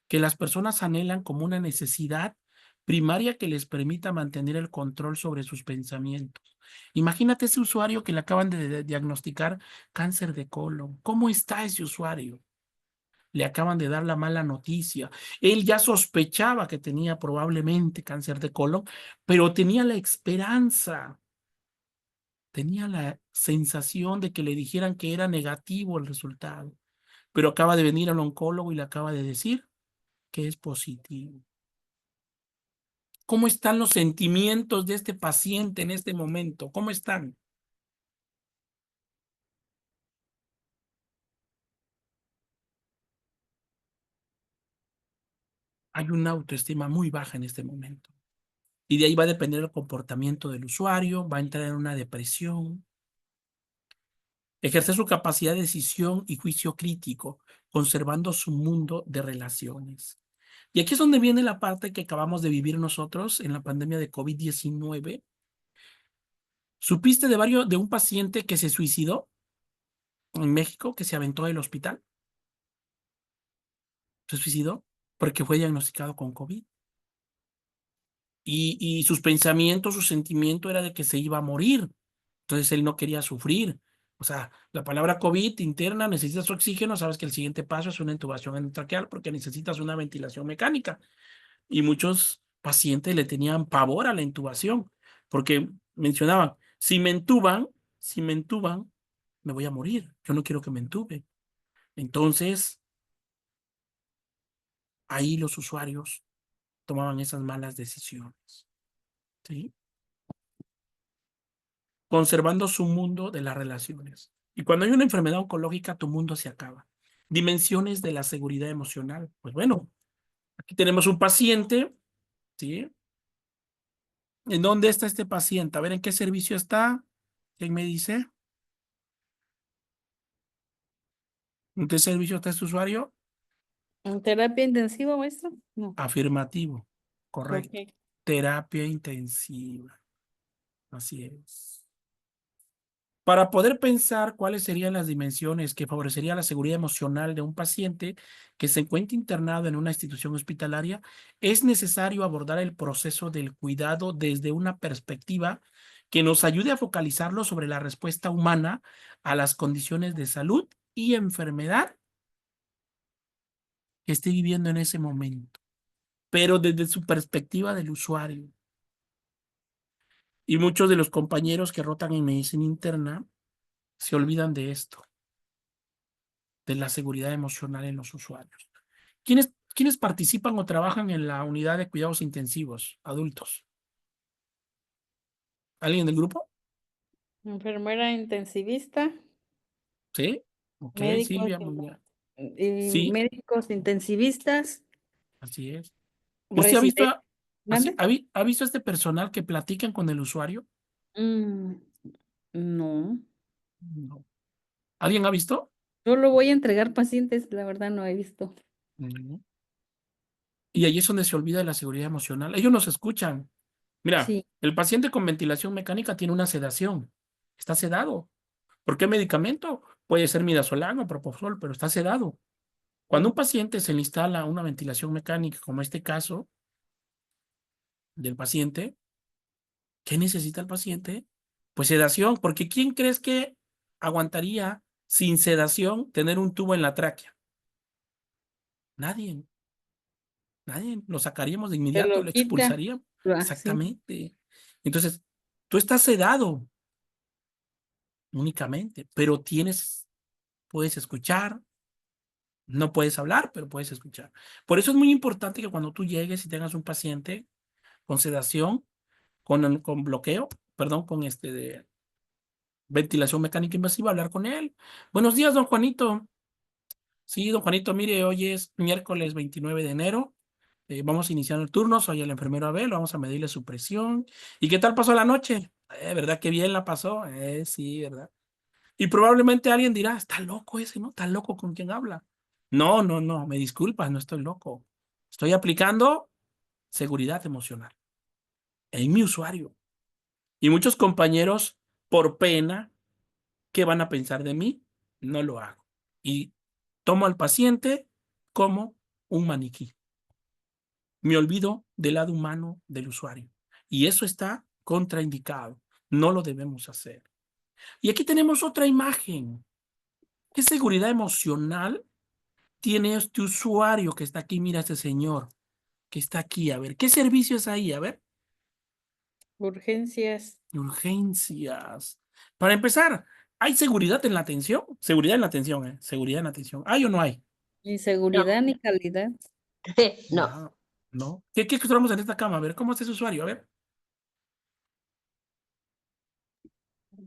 que las personas anhelan como una necesidad primaria que les permita mantener el control sobre sus pensamientos. Imagínate ese usuario que le acaban de diagnosticar cáncer de colon. ¿Cómo está ese usuario? Le acaban de dar la mala noticia. Él ya sospechaba que tenía probablemente cáncer de colon, pero tenía la esperanza, tenía la sensación de que le dijeran que era negativo el resultado, pero acaba de venir al oncólogo y le acaba de decir que es positivo. ¿Cómo están los sentimientos de este paciente en este momento? ¿Cómo están? Hay una autoestima muy baja en este momento. Y de ahí va a depender el comportamiento del usuario, va a entrar en una depresión, ejercer su capacidad de decisión y juicio crítico, conservando su mundo de relaciones. Y aquí es donde viene la parte que acabamos de vivir nosotros en la pandemia de COVID-19. ¿Supiste de un paciente que se suicidó en México, que se aventó del hospital? Se suicidó porque fue diagnosticado con COVID. Y sus pensamientos, su sentimiento era de que se iba a morir. Entonces él no quería sufrir. O sea, la palabra COVID interna, necesitas oxígeno, sabes que el siguiente paso es una intubación endotraqueal porque necesitas una ventilación mecánica. Y muchos pacientes le tenían pavor a la intubación porque mencionaban, si me entuban, me voy a morir. Yo no quiero que me entuben. Entonces, ahí los usuarios tomaban esas malas decisiones, ¿sí? Conservando su mundo de las relaciones. Y cuando hay una enfermedad oncológica, tu mundo se acaba. Dimensiones de la seguridad emocional. Pues bueno, aquí tenemos un paciente, ¿sí? ¿En dónde está este paciente? A ver, ¿en qué servicio está? ¿Quién me dice? ¿En qué servicio está este usuario? ¿En terapia intensiva, maestro? No. Afirmativo. Correcto. Ok. Terapia intensiva. Así es. Para poder pensar cuáles serían las dimensiones que favorecerían la seguridad emocional de un paciente que se encuentre internado en una institución hospitalaria, es necesario abordar el proceso del cuidado desde una perspectiva que nos ayude a focalizarlo sobre la respuesta humana a las condiciones de salud y enfermedad que esté viviendo en ese momento, pero desde su perspectiva del usuario. Y muchos de los compañeros que rotan en medicina interna se olvidan de esto, de la seguridad emocional en los usuarios. ¿Quiénes participan o trabajan en la unidad de cuidados intensivos, adultos? ¿Alguien del grupo? Enfermera intensivista, ¿Sí? Ok, médicos, Silvia, muy bien. Sí, médicos intensivistas, así es. ¿Usted residentes. ¿Mande? ha visto este personal que platican con el usuario? Mm, no. No. ¿Alguien ha visto? Solo voy a entregar pacientes, la verdad no he visto. No. Y ahí es donde se olvida de la seguridad emocional. Ellos nos escuchan. Mira, Sí. el paciente con ventilación mecánica tiene una sedación. Está sedado. ¿Por qué medicamento? Puede ser midazolam o propofol, pero está sedado. Cuando un paciente se le instala una ventilación mecánica, como este caso del paciente, ¿qué necesita el paciente? Pues sedación, porque ¿quién crees que aguantaría sin sedación tener un tubo en la tráquea? Nadie, nadie. Lo sacaríamos de Se inmediato, lo lo quita. expulsaríamos. Sí. Exactamente. Entonces, tú estás sedado únicamente, pero puedes escuchar, no puedes hablar, pero puedes escuchar. Por eso es muy importante que cuando tú llegues y tengas un paciente con sedación, con bloqueo, perdón, con de ventilación mecánica invasiva, hablar con él. Buenos días, don Juanito. Sí, don Juanito, mire, hoy es miércoles 29 de enero. Vamos a iniciar el turno. Soy el enfermero Abel. Vamos a medirle su presión. ¿Y qué tal pasó la noche? ¿Verdad que bien la pasó? Sí, ¿verdad? Y probablemente alguien dirá, está loco ese, ¿no? Está loco con quien habla. No, no, no, me disculpas, no estoy loco. Estoy aplicando seguridad emocional. en mi usuario. Y muchos compañeros, por pena, ¿qué van a pensar de mí? No lo hago. Y tomo al paciente como un maniquí. Me olvido del lado humano del usuario. Y eso está contraindicado. No lo debemos hacer. Y aquí tenemos otra imagen. ¿Qué seguridad emocional tiene este usuario que está aquí? Mira, este señor que está aquí. A ver, ¿qué servicio es ahí? A ver, Urgencias. urgencias. Para empezar, ¿hay seguridad en la atención? Seguridad en la atención, ¿eh? Seguridad en la atención. ¿Hay o no hay? Ni No, seguridad ni calidad. no, No, no. ¿Qué encontramos en esta cama? A ver, ¿cómo está ese usuario? A ver.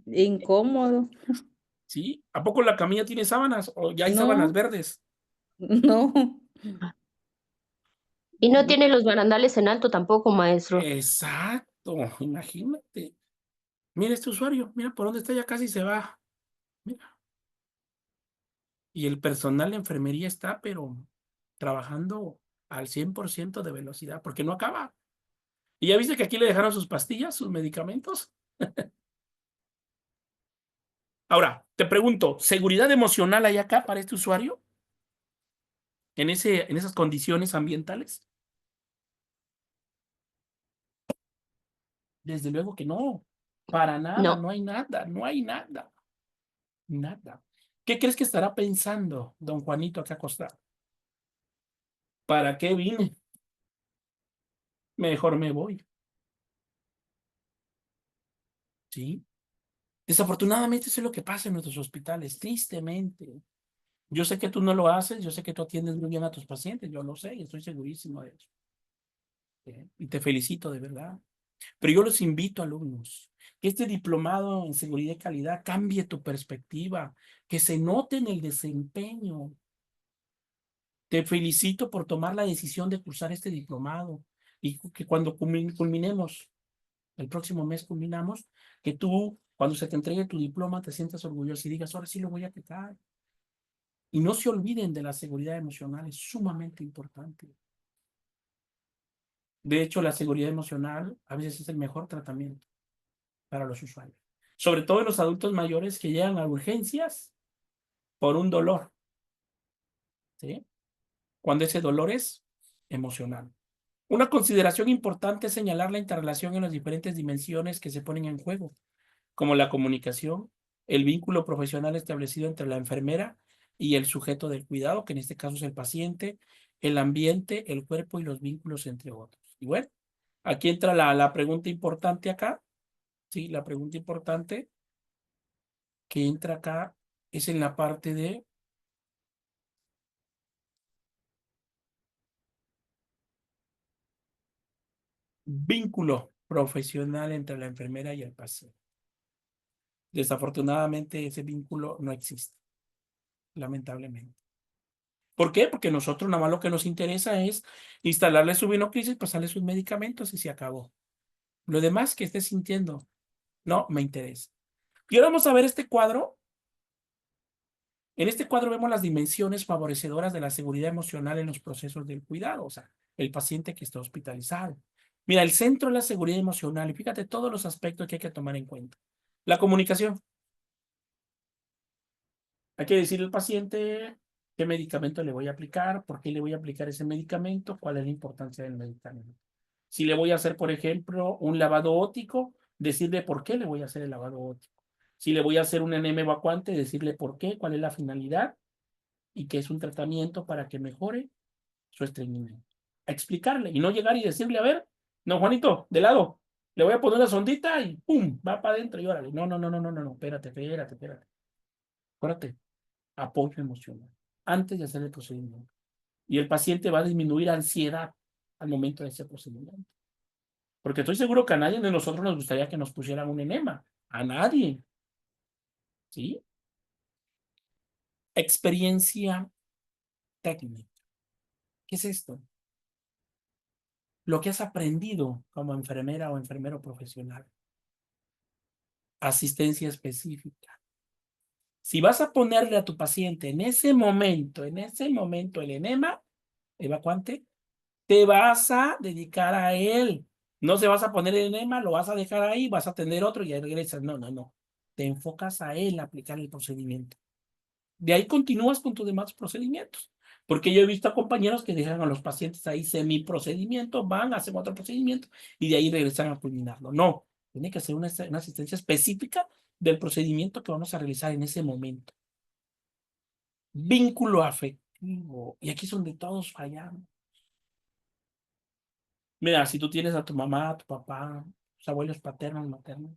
Incómodo. ¿Sí? ¿A poco la camilla tiene sábanas o ya hay sábanas No, verdes? no. y no tiene los barandales en alto tampoco, maestro. Exacto, imagínate. Mira este usuario, mira por dónde está, ya casi se va. Mira. Y el personal de enfermería está, pero trabajando al 100% de velocidad, porque no acaba. ¿Y ya viste que aquí le dejaron sus pastillas, sus medicamentos? Ahora, te pregunto, ¿seguridad emocional hay acá para este usuario? ¿En esas condiciones ambientales? Desde luego que no. Para nada, No, no hay nada, no hay nada. Nada. ¿Qué crees que estará pensando don Juanito acá acostado? ¿Para qué vine? Mejor me voy. ¿Sí? Desafortunadamente eso es lo que pasa en nuestros hospitales, tristemente. Yo sé que tú no lo haces, yo sé que tú atiendes muy bien a tus pacientes, yo lo sé y estoy segurísimo de eso. ¿Sí? Y te felicito de verdad. Pero yo los invito, alumnos, que este diplomado en seguridad y calidad cambie tu perspectiva, que se note en el desempeño. Te felicito por tomar la decisión de cursar este diplomado y que cuando culminemos, el próximo mes culminamos, que tú, cuando se te entregue tu diploma, te sientas orgulloso y digas, ahora sí lo voy a aplicar. Y no se olviden de la seguridad emocional, es sumamente importante. De hecho, la seguridad emocional a veces es el mejor tratamiento para los usuarios. Sobre todo en los adultos mayores que llegan a urgencias por un dolor, ¿sí? Cuando ese dolor es emocional. Una consideración importante es señalar la interrelación en las diferentes dimensiones que se ponen en juego, como la comunicación, el vínculo profesional establecido entre la enfermera y el sujeto del cuidado, que en este caso es el paciente, el ambiente, el cuerpo y los vínculos entre otros. Y bueno, aquí entra la pregunta importante acá, ¿sí? La pregunta importante que entra acá es en la parte de vínculo profesional entre la enfermera y el paciente. Desafortunadamente ese vínculo no existe, lamentablemente. ¿Por qué? Porque nosotros nada más lo que nos interesa es instalarle su vinocrisis, pasarle sus medicamentos y se acabó. Lo demás que esté sintiendo no me interesa. Y ahora vamos a ver este cuadro. En este cuadro vemos las dimensiones favorecedoras de la seguridad emocional en los procesos del cuidado, o sea, el paciente que está hospitalizado. Mira, el centro es la seguridad emocional y fíjate todos los aspectos que hay que tomar en cuenta. La comunicación. Hay que decirle al paciente qué medicamento le voy a aplicar, por qué le voy a aplicar ese medicamento, cuál es la importancia del medicamento. Si le voy a hacer, por ejemplo, un lavado óptico, decirle por qué le voy a hacer el lavado óptico. Si le voy a hacer un enema evacuante, decirle por qué, cuál es la finalidad y qué es un tratamiento para que mejore su estreñimiento. A explicarle y no llegar y decirle, a ver, no, Juanito, de lado, le voy a poner una sondita y ¡pum! Va para adentro y órale. No, no, no, no, no, no, no, espérate, espérate, espérate. Acuérdate, apoyo emocional antes de hacer el procedimiento. Y el paciente va a disminuir ansiedad al momento de ese procedimiento. Porque estoy seguro que a nadie de nosotros nos gustaría que nos pusieran un enema. A nadie. ¿Sí? Experiencia técnica. ¿Qué es esto? Lo que has aprendido como enfermera o enfermero profesional. Asistencia específica. Si vas a ponerle a tu paciente en ese momento el enema evacuante, te vas a dedicar a él. No se vas a poner el enema, lo vas a dejar ahí, vas a tener otro y ahí regresas. No, no, no. Te enfocas a él a aplicar el procedimiento. De ahí continúas con tus demás procedimientos. Porque yo he visto a compañeros que dejan a los pacientes ahí semi-procedimiento, van, hacen otro procedimiento y de ahí regresan a culminarlo. No, tiene que ser una asistencia específica del procedimiento que vamos a realizar en ese momento. Vínculo afectivo. Y aquí es donde todos fallamos. Mira, si tú tienes a tu mamá, a tu papá, tus abuelos paternos, maternos,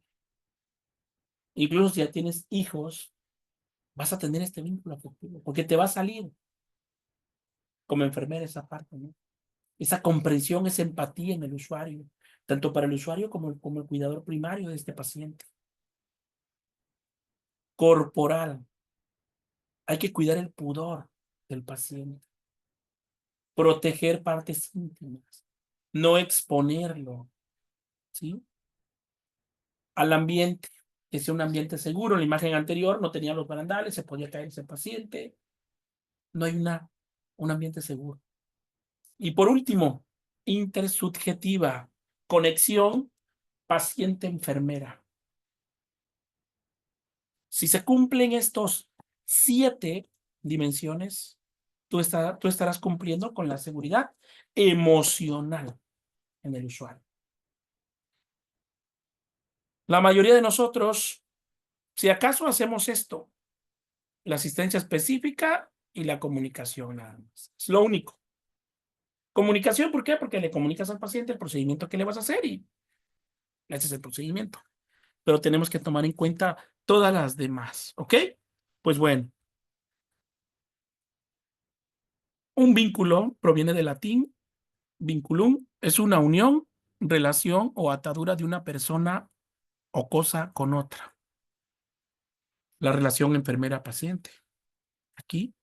incluso si ya tienes hijos, vas a tener este vínculo afectivo, porque te va a salir como enfermera esa parte, ¿no? Esa comprensión, esa empatía en el usuario, tanto para el usuario como el cuidador primario de este paciente. Corporal. Hay que cuidar el pudor del paciente. Proteger partes íntimas. No exponerlo, ¿sí? Al ambiente, que sea un ambiente seguro. En la imagen anterior no tenía los barandales, se podía caer ese paciente. No hay un ambiente seguro. Y por último, intersubjetiva, conexión paciente-enfermera. Si se cumplen estos 7 dimensiones, tú estarás cumpliendo con la seguridad emocional en el usuario. La mayoría de nosotros, si acaso hacemos esto, la asistencia específica y la comunicación nada más. Es lo único. Comunicación, ¿por qué? Porque le comunicas al paciente el procedimiento que le vas a hacer y ese es el procedimiento. Pero tenemos que tomar en cuenta todas las demás, ¿ok? Pues bueno, un vínculo proviene del latín vinculum, es una unión, relación o atadura de una persona o cosa con otra. La relación enfermera-paciente. Aquí,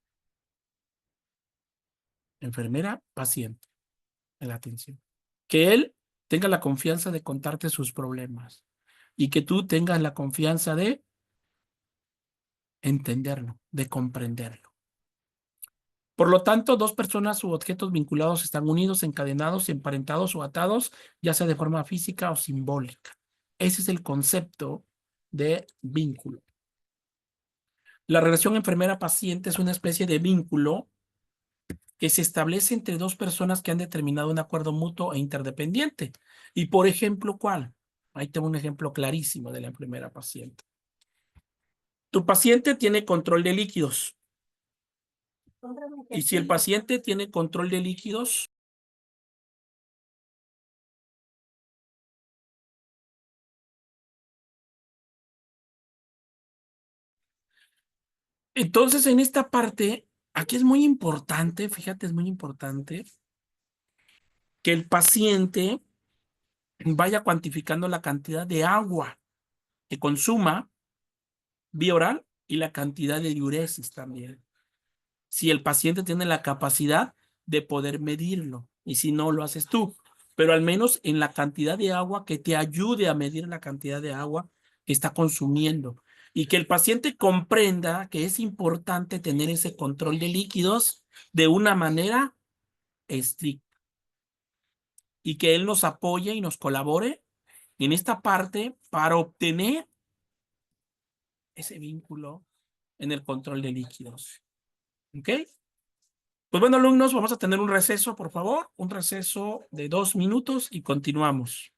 enfermera-paciente en la atención. Que él tenga la confianza de contarte sus problemas y que tú tengas la confianza de entenderlo, de comprenderlo. Por lo tanto, dos personas u objetos vinculados están unidos, encadenados, emparentados o atados, ya sea de forma física o simbólica. Ese es el concepto de vínculo. La relación enfermera-paciente es una especie de vínculo que se establece entre dos personas que han determinado un acuerdo mutuo e interdependiente. Y por ejemplo, ¿cuál? Ahí tengo un ejemplo clarísimo de la enfermera-paciente. Tu paciente tiene control de líquidos. Y si el paciente tiene control de líquidos, entonces en esta parte, aquí es muy importante, fíjate, es muy importante que el paciente vaya cuantificando la cantidad de agua que consuma vía oral y la cantidad de diuresis también. Si el paciente tiene la capacidad de poder medirlo y si no lo haces tú, pero al menos en la cantidad de agua que te ayude a medir la cantidad de agua que está consumiendo y que el paciente comprenda que es importante tener ese control de líquidos de una manera estricta y que él nos apoye y nos colabore en esta parte para obtener ese vínculo en el control de líquidos. ¿Ok? Pues bueno, alumnos, vamos a tener un receso, por favor, un receso de 2 minutos y continuamos.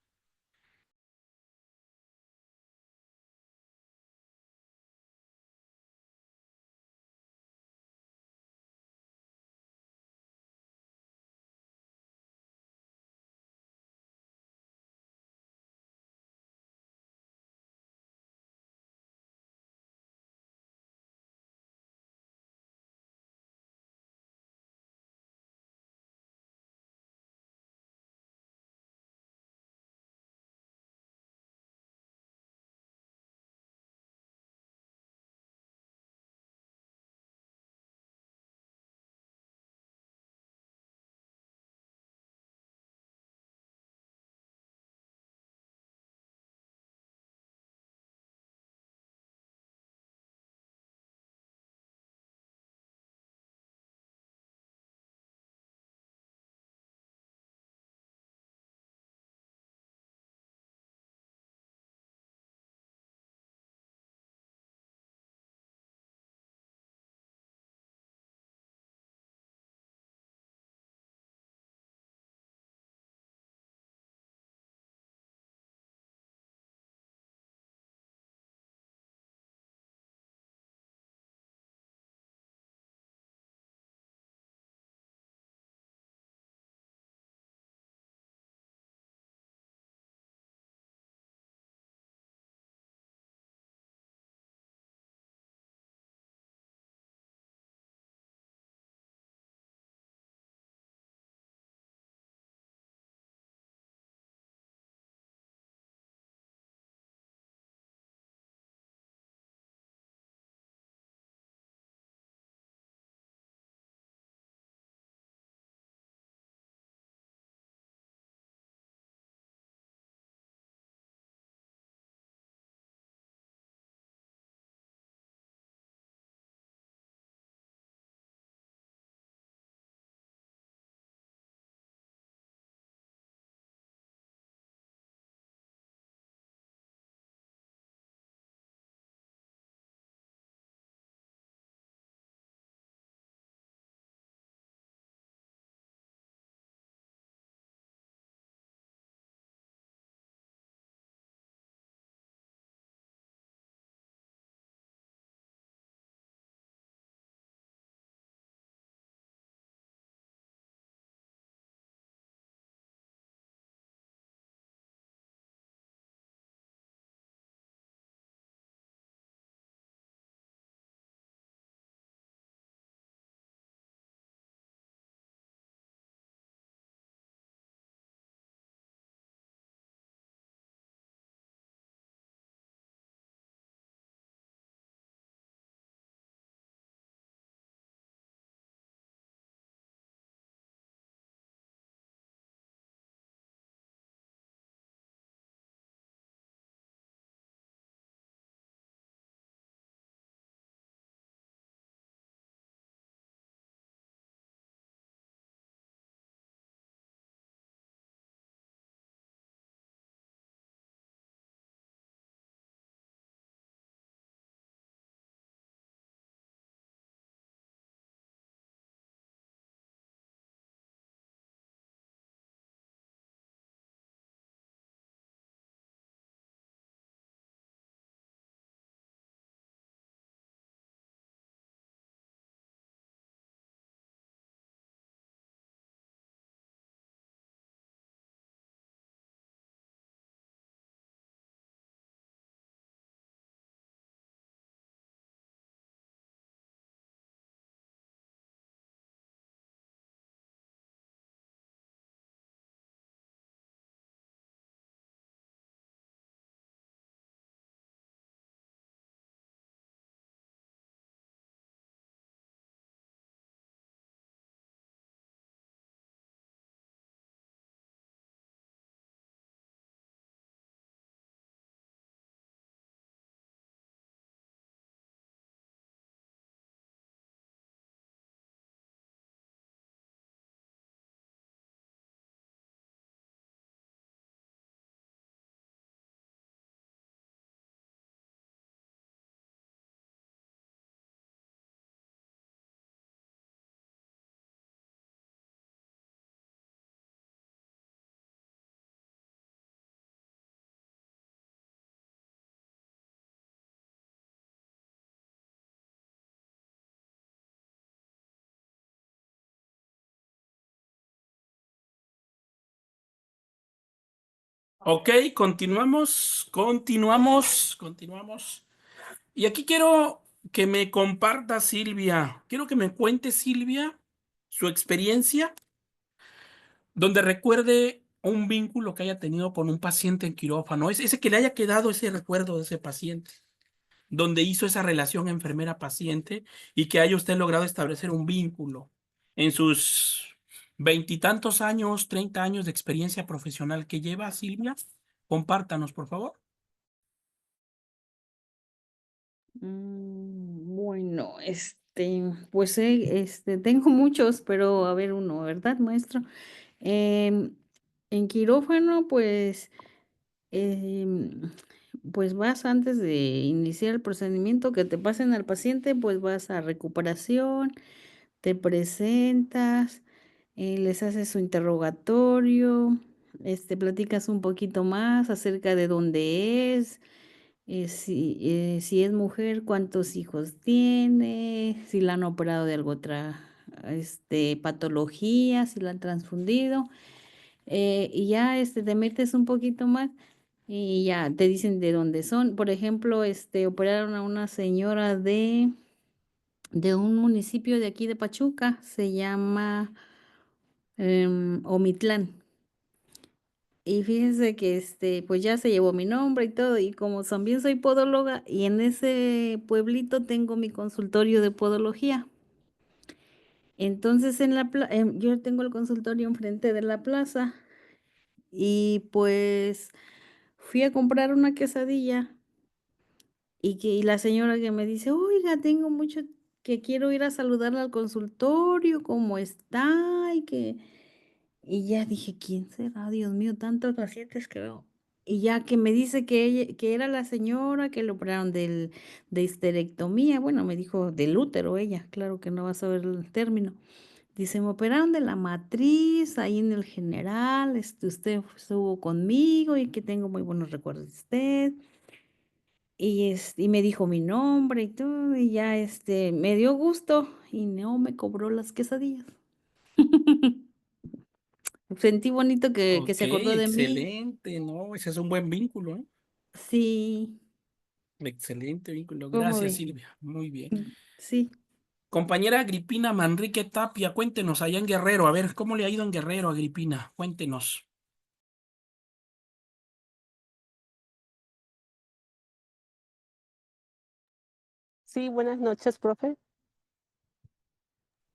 Ok, continuamos. Y aquí quiero que me comparta Silvia, quiero que me cuente Silvia su experiencia donde recuerde un vínculo que haya tenido con un paciente en quirófano, ese que le haya quedado ese recuerdo de ese paciente, donde hizo esa relación enfermera-paciente y que haya usted logrado establecer un vínculo en sus veintitantos años, 30 años de experiencia profesional que lleva Silvia. Compártanos, por favor. Bueno, pues tengo muchos, pero a ver uno, ¿verdad, maestro? Em, en quirófano, em, pues vas antes de iniciar el procedimiento que te pasen al paciente, pues vas a recuperación, te presentas, les haces su interrogatorio, platicas un poquito más acerca de dónde es, si es mujer, cuántos hijos tiene, si la han operado de alguna otra patología, si la han transfundido, y ya te metes un poquito más y ya te dicen de dónde son. Por ejemplo, operaron a una señora de un municipio de aquí de Pachuca, se llama Omitlán. Y fíjense que pues ya se llevó mi nombre y todo, y como también soy podóloga, y en ese pueblito tengo mi consultorio de podología. Entonces yo tengo el consultorio enfrente de la plaza, y pues fui a comprar una quesadilla, y la señora que me dice, oiga, tengo mucho que quiero ir a saludarla al consultorio, ¿cómo está? Y ya dije, ¿quién será? Dios mío, tantos pacientes que veo. Y ya que me dice que era la señora que le operaron de histerectomía, bueno, me dijo del útero ella, claro que no va a saber el término. Dice, me operaron de la matriz, ahí en el general, usted estuvo conmigo y que tengo muy buenos recuerdos de usted. Y me dijo mi nombre y todo, y ya me dio gusto y no me cobró las quesadillas. Sentí bonito que Ok, se acordó de mí. excelente, ¿no? Ese es un buen vínculo, ¿eh? Sí, Excelente vínculo. ¿cómo Gracias, ve? Silvia. Muy bien. Sí. Compañera Agripina Manrique Tapia, cuéntenos allá en Guerrero. A ver, ¿cómo le ha ido en Guerrero, Agripina? Cuéntenos. Sí, buenas noches, profe.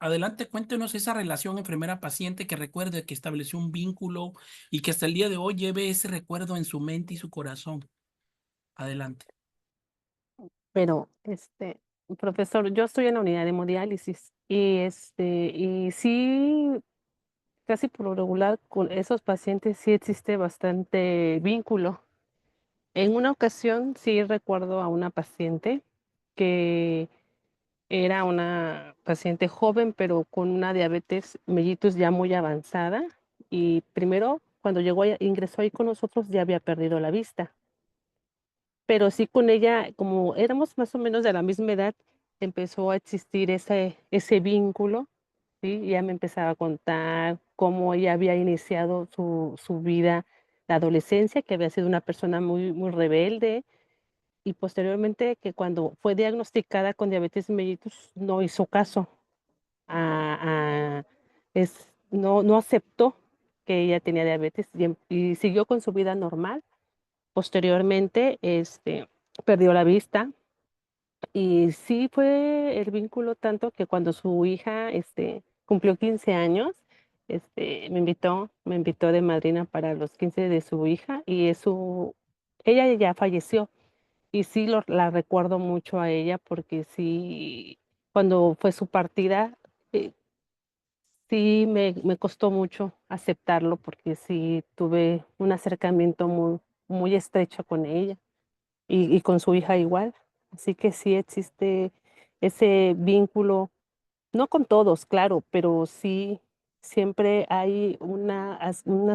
Adelante, cuéntenos esa relación enfermera-paciente que recuerde que estableció un vínculo y que hasta el día de hoy lleve ese recuerdo en su mente y su corazón. Adelante. Pero, profesor, yo estoy en la unidad de hemodiálisis y sí, casi por lo regular con esos pacientes sí existe bastante vínculo. En una ocasión sí recuerdo a una paciente que era una paciente joven, pero con una diabetes mellitus ya muy avanzada. Y primero, cuando ingresó ahí con nosotros, ya había perdido la vista. Pero sí con ella, como éramos más o menos de la misma edad, empezó a existir ese vínculo, ¿sí? Y ella me empezaba a contar cómo ella había iniciado su vida, la adolescencia, que había sido una persona muy, muy rebelde, y posteriormente que cuando fue diagnosticada con diabetes mellitus no hizo caso, a, a- no aceptó que ella tenía diabetes y siguió con su vida normal. Posteriormente, perdió la vista y sí fue el vínculo tanto que cuando su hija, cumplió 15 años, me invitó de madrina para los 15 de su hija y ella ya falleció y sí la recuerdo mucho a ella porque sí, cuando fue su partida, eh, sí me costó mucho aceptarlo porque sí tuve un acercamiento muy, muy estrecho con ella y con su hija igual. Así que sí existe ese vínculo, no con todos, claro, pero sí siempre hay una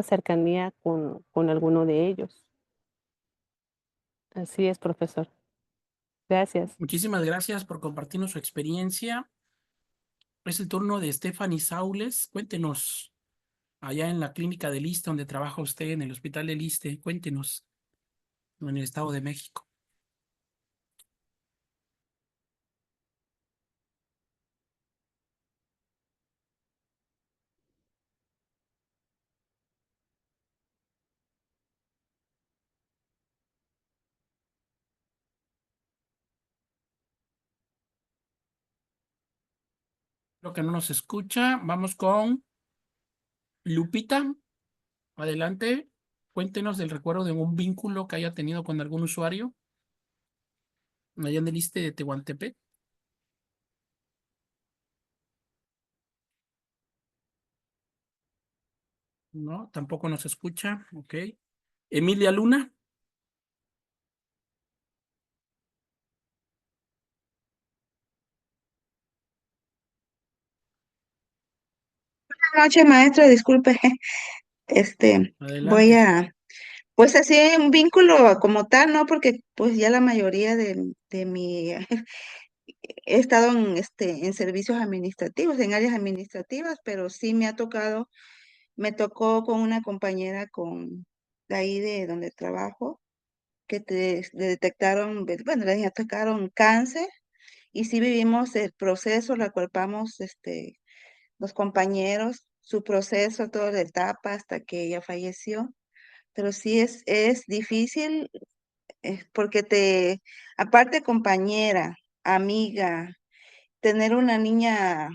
cercanía con alguno de ellos. Así es, profesor. Gracias. Muchísimas gracias por compartirnos su experiencia. Es el turno de Stephanie Saules. Cuéntenos. allá en la clínica del Iste, donde trabaja usted, en el hospital del Iste? Cuéntenos, en el Estado de México. Creo que no nos escucha. Vamos con Lupita. Adelante. Cuéntenos del recuerdo de un vínculo que haya tenido con algún usuario allá en el Iste de Tehuantepec. No, tampoco nos escucha. Ok. Emilia Luna. Noche, maestro, disculpe. Voy Adelante. a, pues así un vínculo como tal, ¿no? Porque pues ya la mayoría de mi, he estado en servicios administrativos, en áreas administrativas, pero sí me tocó con una compañera de ahí de donde trabajo, que le detectaron, bueno, le diagnosticaron cáncer y sí vivimos el proceso, la culpamos, los compañeros, su proceso, toda la etapa hasta que ella falleció. Pero sí es difícil porque aparte compañera, amiga, tener una niña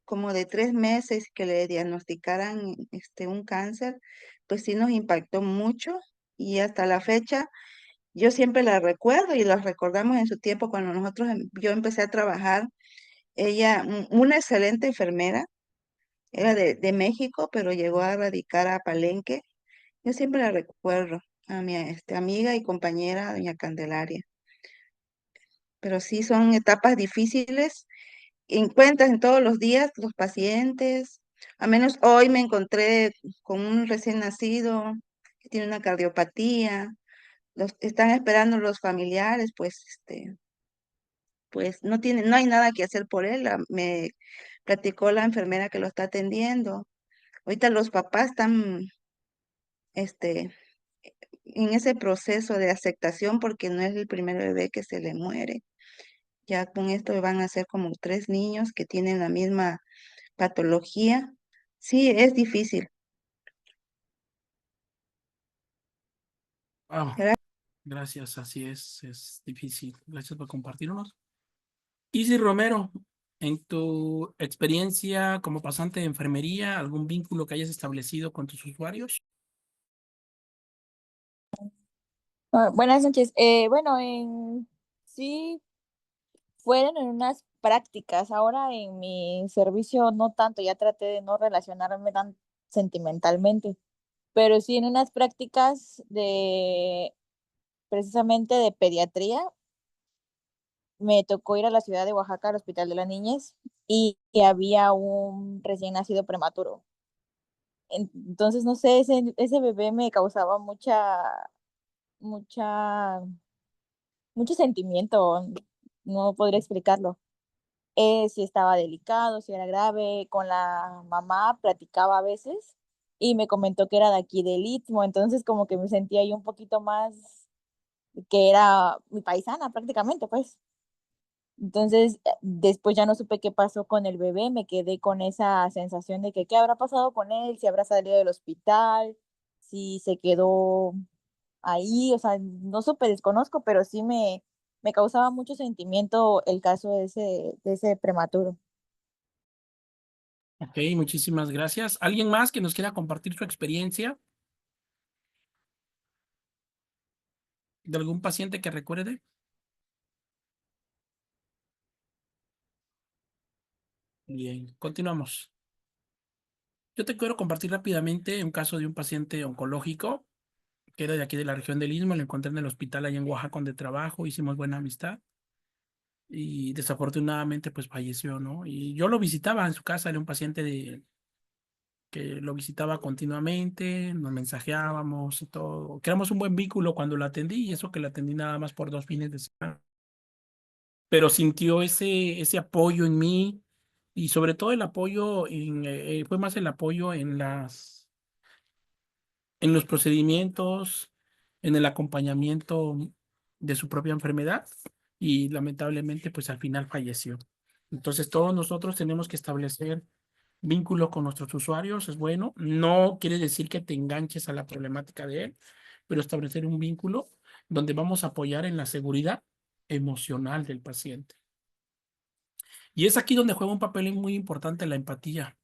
como de 3 meses que le diagnosticaran un cáncer, pues sí nos impactó mucho y hasta la fecha yo siempre la recuerdo y la recordamos en su tiempo cuando yo empecé a trabajar. Ella, una excelente enfermera, era de México, pero llegó a radicar a Palenque. Yo siempre la recuerdo a mi amiga y compañera, doña Candelaria. Pero sí son etapas difíciles. Encuentras en todos los días los pacientes. A menos hoy me encontré con un recién nacido que tiene una cardiopatía. Están esperando los familiares, pues no hay nada que hacer por él. Me platicó la enfermera que lo está atendiendo. Ahorita los papás están, este, en ese proceso de aceptación porque no es el primer bebé que se le muere. Ya con esto van a ser como 3 niños que tienen la misma patología. Sí, es difícil. Wow, Gra- gracias, así es difícil. Gracias por compartirnos. Isi Romero, en tu experiencia como pasante de enfermería, ¿algún vínculo que hayas establecido con tus usuarios? Buenas noches. Bueno, sí fueron en unas prácticas. Ahora en mi servicio no tanto, ya traté de no relacionarme tan sentimentalmente, pero sí en unas prácticas de precisamente de pediatría. Me tocó ir a la ciudad de Oaxaca, al Hospital de la Niñez, y había un recién nacido prematuro. Entonces, no sé, ese bebé me causaba mucha, mucho sentimiento, no podría explicarlo. Si estaba delicado, si era grave, con la mamá platicaba a veces y me comentó que era de aquí del Istmo, entonces como que me sentía yo un poquito más que era mi paisana prácticamente, pues. Entonces, después ya no supe qué pasó con el bebé, me quedé con esa sensación de que qué habrá pasado con él, si habrá salido del hospital, si se quedó ahí, o sea, no supe, desconozco, pero sí me causaba mucho sentimiento el caso de ese prematuro. Ok, muchísimas gracias. ¿Alguien más que nos quiera compartir su experiencia de algún paciente que recuerde? Bien, continuamos. Yo te quiero compartir rápidamente un caso de un paciente oncológico que era de aquí de la región del Istmo. Lo encontré en el hospital allá en Oaxaca donde trabajo, hicimos buena amistad y desafortunadamente pues falleció, ¿no? Y yo lo visitaba en su casa, era un paciente que lo visitaba continuamente, nos mensajeábamos y todo. Creamos un buen vínculo cuando lo atendí y eso que lo atendí nada más por 2 fines de semana. Pero sintió ese apoyo en mí Y sobre todo el apoyo, fue más el apoyo en los procedimientos, en el acompañamiento de su propia enfermedad y lamentablemente pues al final falleció. Entonces todos nosotros tenemos que establecer vínculo con nuestros usuarios, es bueno. No quiere decir que te enganches a la problemática de él, pero establecer un vínculo donde vamos a apoyar en la seguridad emocional del paciente. Y es aquí donde juega un papel muy importante la empatía,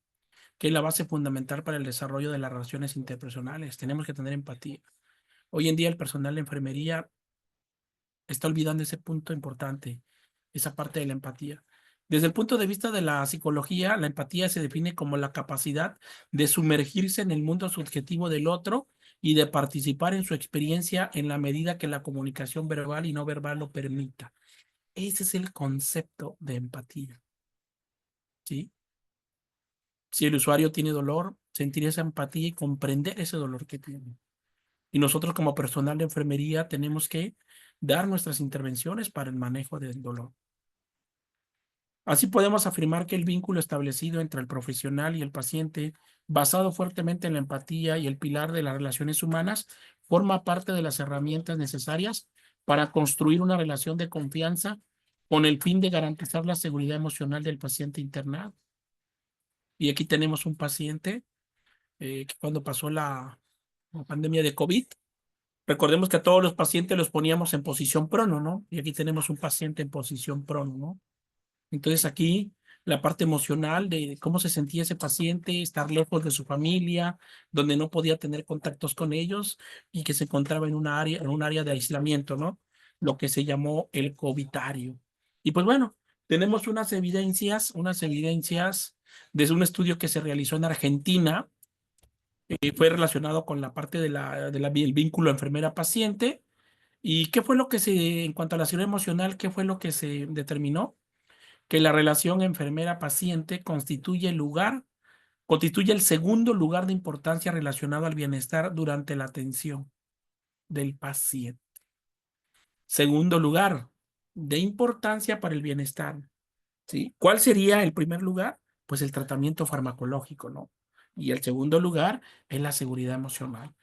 que es la base fundamental para el desarrollo de las relaciones interpersonales. Tenemos que tener empatía. Hoy en día el personal de enfermería está olvidando ese punto importante, esa parte de la empatía. Desde el punto de vista de la psicología, la empatía se define como la capacidad de sumergirse en el mundo subjetivo del otro y de participar en su experiencia en la medida que la comunicación verbal y no verbal lo permita. Ese es el concepto de empatía, ¿sí? Si el usuario tiene dolor, sentir esa empatía y comprender ese dolor que tiene. Y nosotros como personal de enfermería tenemos que dar nuestras intervenciones para el manejo del dolor. Así podemos afirmar que el vínculo establecido entre el profesional y el paciente, basado fuertemente en la empatía y el pilar de las relaciones humanas, forma parte de las herramientas necesarias para construir una relación de confianza con el fin de garantizar la seguridad emocional del paciente internado. Y aquí tenemos un paciente que cuando pasó la pandemia de COVID, recordemos que a todos los pacientes los poníamos en posición prono, ¿no? Y aquí tenemos un paciente en posición prono, ¿no? Entonces aquí la parte emocional de cómo se sentía ese paciente, estar lejos de su familia, donde no podía tener contactos con ellos y que se encontraba en un área de aislamiento, ¿no? Lo que se llamó el covitario. Y pues bueno, tenemos unas evidencias desde un estudio que se realizó en Argentina, fue relacionado con la parte del vínculo enfermera-paciente. ¿Y qué fue lo que en cuanto a la seguridad emocional, qué fue lo que se determinó? Que la relación enfermera-paciente constituye el segundo lugar de importancia relacionado al bienestar durante la atención del paciente. Segundo lugar de importancia para el bienestar, ¿sí? ¿Cuál sería el primer lugar? Pues el tratamiento farmacológico, ¿no? Y el segundo lugar es la seguridad emocional.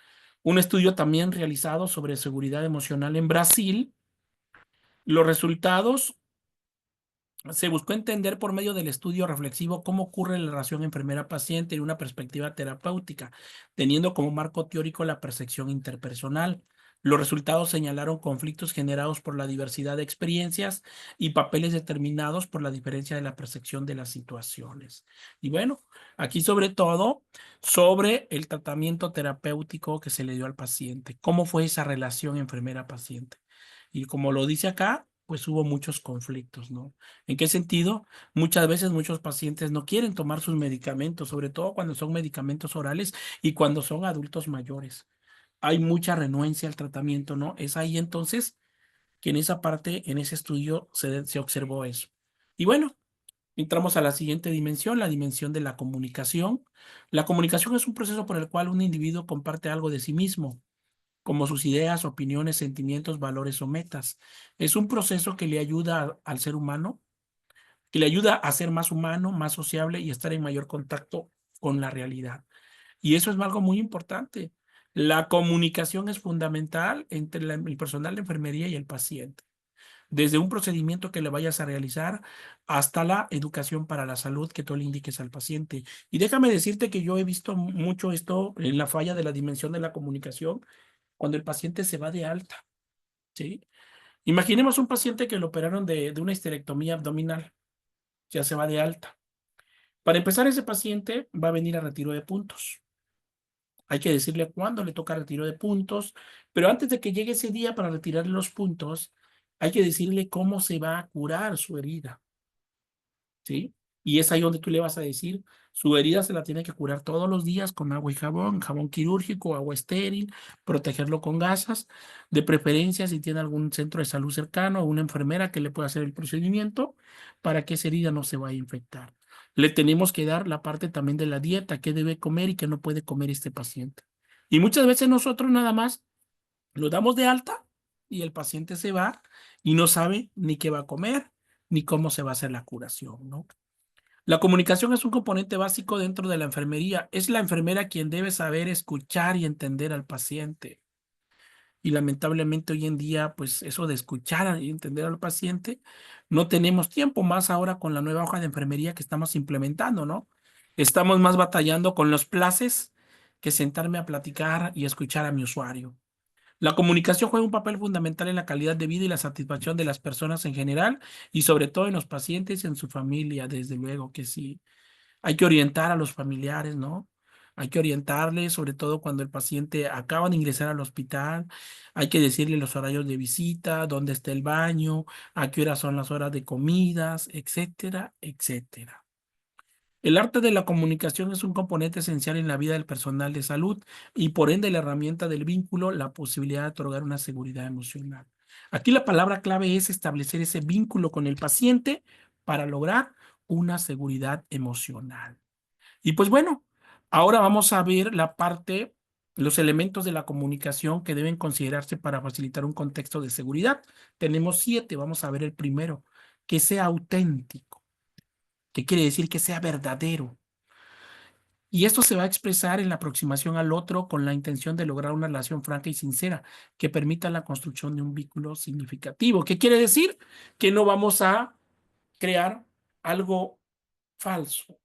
Un estudio también realizado sobre seguridad emocional en Brasil, los resultados se buscó entender por medio del estudio reflexivo cómo ocurre la relación enfermera-paciente en una perspectiva terapéutica, teniendo como marco teórico la percepción interpersonal. Los resultados señalaron conflictos generados por la diversidad de experiencias y papeles determinados por la diferencia de la percepción de las situaciones. Y bueno, aquí sobre todo sobre el tratamiento terapéutico que se le dio al paciente. ¿Cómo fue esa relación enfermera-paciente? Y como lo dice acá, pues hubo muchos conflictos, ¿no? ¿En qué sentido? Muchas veces muchos pacientes no quieren tomar sus medicamentos, sobre todo cuando son medicamentos orales y cuando son adultos mayores. Hay mucha renuencia al tratamiento, ¿no? Es ahí entonces que en esa parte, en ese estudio, se observó eso. Y bueno, entramos a la siguiente dimensión, la dimensión de la comunicación. La comunicación es un proceso por el cual un individuo comparte algo de sí mismo, como sus ideas, opiniones, sentimientos, valores o metas. Es un proceso que le ayuda al ser humano, que le ayuda a ser más humano, más sociable y estar en mayor contacto con la realidad. Y eso es algo muy importante. La comunicación es fundamental entre el personal de enfermería y el paciente. Desde un procedimiento que le vayas a realizar hasta la educación para la salud que tú le indiques al paciente. Y déjame decirte que yo he visto mucho esto en la falla de la dimensión de la comunicación cuando el paciente se va de alta, ¿sí? Imaginemos un paciente que lo operaron de una histerectomía abdominal, ya se va de alta. Para empezar, ese paciente va a venir a retiro de puntos. Hay que decirle cuándo le toca retiro de puntos, pero antes de que llegue ese día para retirar los puntos, hay que decirle cómo se va a curar su herida, ¿sí? Y es ahí donde tú le vas a decir, su herida se la tiene que curar todos los días con agua y jabón, jabón quirúrgico, agua estéril, protegerlo con gasas, de preferencia si tiene algún centro de salud cercano o una enfermera que le pueda hacer el procedimiento para que esa herida no se vaya a infectar. Le tenemos que dar la parte también de la dieta, qué debe comer y qué no puede comer este paciente. Y muchas veces nosotros nada más lo damos de alta y el paciente se va y no sabe ni qué va a comer ni cómo se va a hacer la curación, ¿no? La comunicación es un componente básico dentro de la enfermería. Es la enfermera quien debe saber escuchar y entender al paciente. Y lamentablemente hoy en día, pues eso de escuchar y entender al paciente, no tenemos tiempo, más ahora con la nueva hoja de enfermería que estamos implementando, ¿no? Estamos más batallando con los plazos que sentarme a platicar y escuchar a mi usuario. La comunicación juega un papel fundamental en la calidad de vida y la satisfacción de las personas en general y sobre todo en los pacientes y en su familia, desde luego que sí. Hay que orientar a los familiares, ¿no? Hay que orientarles, sobre todo cuando el paciente acaba de ingresar al hospital. Hay que decirle los horarios de visita, dónde está el baño, a qué horas son las horas de comidas, etcétera, etcétera. El arte de la comunicación es un componente esencial en la vida del personal de salud y por ende la herramienta del vínculo, la posibilidad de otorgar una seguridad emocional. Aquí la palabra clave es establecer ese vínculo con el paciente para lograr una seguridad emocional. Y pues bueno, ahora vamos a ver la parte, los elementos de la comunicación que deben considerarse para facilitar un contexto de seguridad. Tenemos 7, vamos a ver el primero, que sea auténtico, que quiere decir que sea verdadero. Y esto se va a expresar en la aproximación al otro con la intención de lograr una relación franca y sincera que permita la construcción de un vínculo significativo. ¿Qué quiere decir? Que no vamos a crear algo falso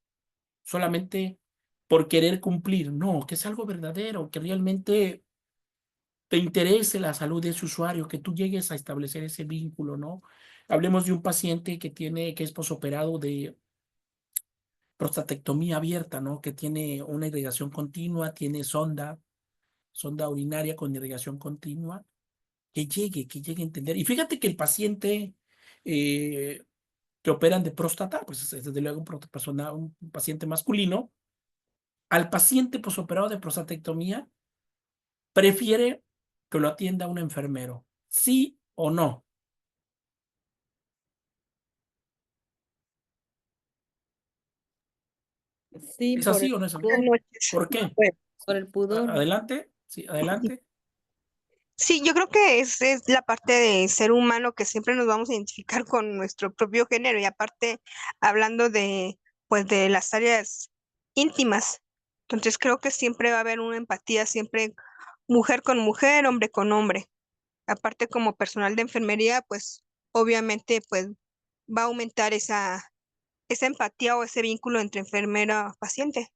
solamente por querer cumplir. No, que es algo verdadero, que realmente te interese la salud de ese usuario, que tú llegues a establecer ese vínculo, ¿no? Hablemos de un paciente que es posoperado de prostatectomía abierta, ¿no? Que tiene una irrigación continua, tiene sonda urinaria con irrigación continua, que llegue a entender. Y fíjate que el paciente eh, que operan de próstata, pues es desde luego un paciente masculino, al paciente posoperado de prostatectomía prefiere que lo atienda un enfermero, ¿sí o no? Sí, ¿Es por el así o no es así? Buenas pudor, noches. ¿Por qué? Bueno, por el pudor. Adelante, sí, adelante. sí, yo creo que es la parte de ser humano que siempre nos vamos a identificar con nuestro propio género y aparte hablando de, pues, de las áreas íntimas. Entonces creo que siempre va a haber una empatía, siempre mujer con mujer, hombre con hombre. Aparte como personal de enfermería, pues obviamente pues va a aumentar esa empatía o ese vínculo entre enfermera-paciente.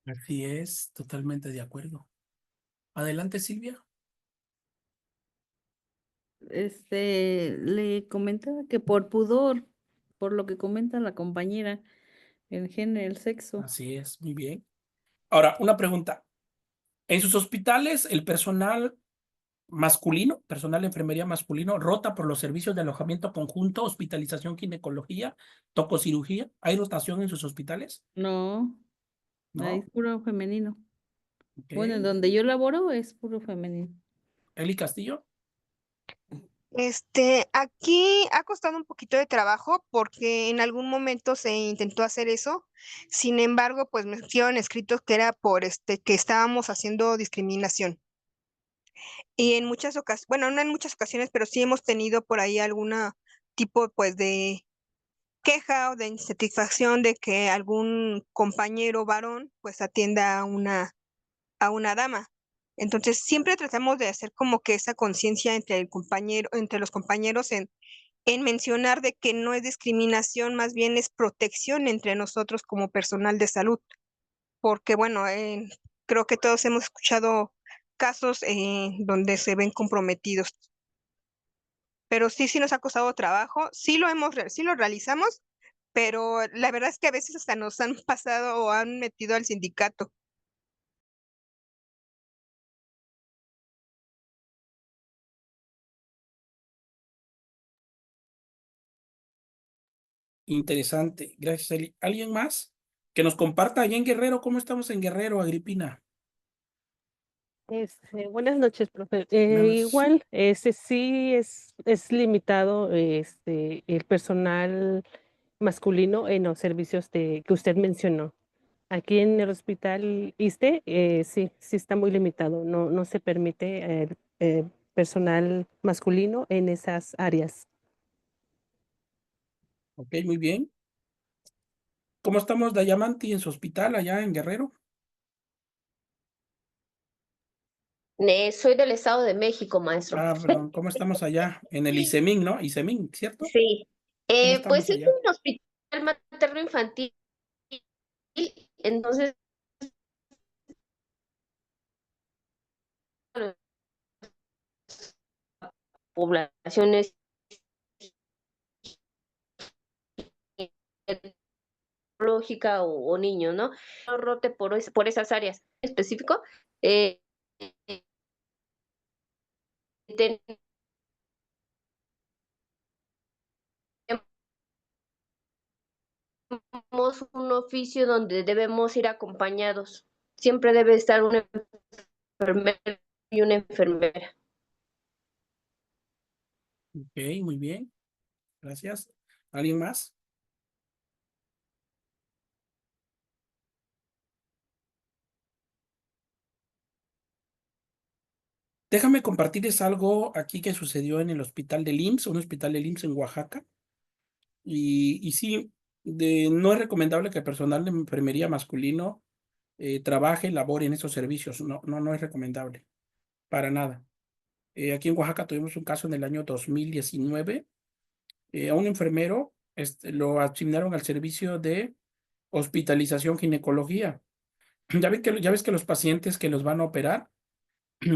Así es, totalmente de acuerdo. Adelante, Silvia. Le comentaba que por pudor, por lo que comenta la compañera, el género, el sexo. Así es, muy bien. Ahora, una pregunta. En sus hospitales, el personal masculino, personal de enfermería masculino, rota por los servicios de alojamiento conjunto, hospitalización, ginecología, tococirugía. ¿Hay rotación en sus hospitales? No, ahí No. es puro femenino. Ok. Bueno, en donde yo laboro es puro femenino. Eli Castillo. Aquí ha costado un poquito de trabajo porque en algún momento se intentó hacer eso. Sin embargo, pues me hicieron escritos que era por que estábamos haciendo discriminación. Y en muchas ocasiones, bueno, no en muchas ocasiones, pero sí hemos tenido por ahí alguna tipo pues de queja o de insatisfacción de que algún compañero varón pues atienda a una dama. Entonces, siempre tratamos de hacer como que esa conciencia entre el compañero, entre los compañeros en mencionar de que no es discriminación, más bien es protección entre nosotros como personal de salud, porque bueno, creo que todos hemos escuchado casos donde se ven comprometidos, pero sí nos ha costado trabajo, sí lo realizamos, pero la verdad es que a veces hasta nos han pasado o han metido al sindicato. Interesante. Gracias, Eli. ¿Alguien más? Que nos comparta allá en Guerrero. ¿Cómo estamos en Guerrero, Agripina? Buenas noches, profe. Buenas. Igual, sí es limitado el personal masculino en los servicios que usted mencionó. Aquí en el hospital ISSSTE, sí está muy limitado. No se permite personal masculino en esas áreas. Ok, muy bien. ¿Cómo estamos, Dayamanti, en su hospital allá en Guerrero? Soy del Estado de México, maestro. Ah, perdón, ¿cómo estamos allá? En el ICEMIN, ¿no? ICEMIN, ¿cierto? Sí. ¿Cómo Pues estamos es allá? un hospital materno infantil, entonces poblaciones lógica o niños, ¿no? No rote por esas áreas en específico. Eh, tenemos un oficio donde debemos ir acompañados. Siempre debe estar un enfermero y una enfermera. Ok, muy bien. Gracias. ¿Alguien más? Déjame compartirles algo aquí que sucedió en el hospital del IMSS, un hospital del IMSS en Oaxaca. Y sí, no es recomendable que el personal de enfermería masculino trabaje, labore en esos servicios. No, no, no es recomendable, para nada. Aquí en Oaxaca tuvimos un caso en el año 2019. A un enfermero lo asignaron al servicio de hospitalización ginecología. Ya ves que los pacientes que los van a operar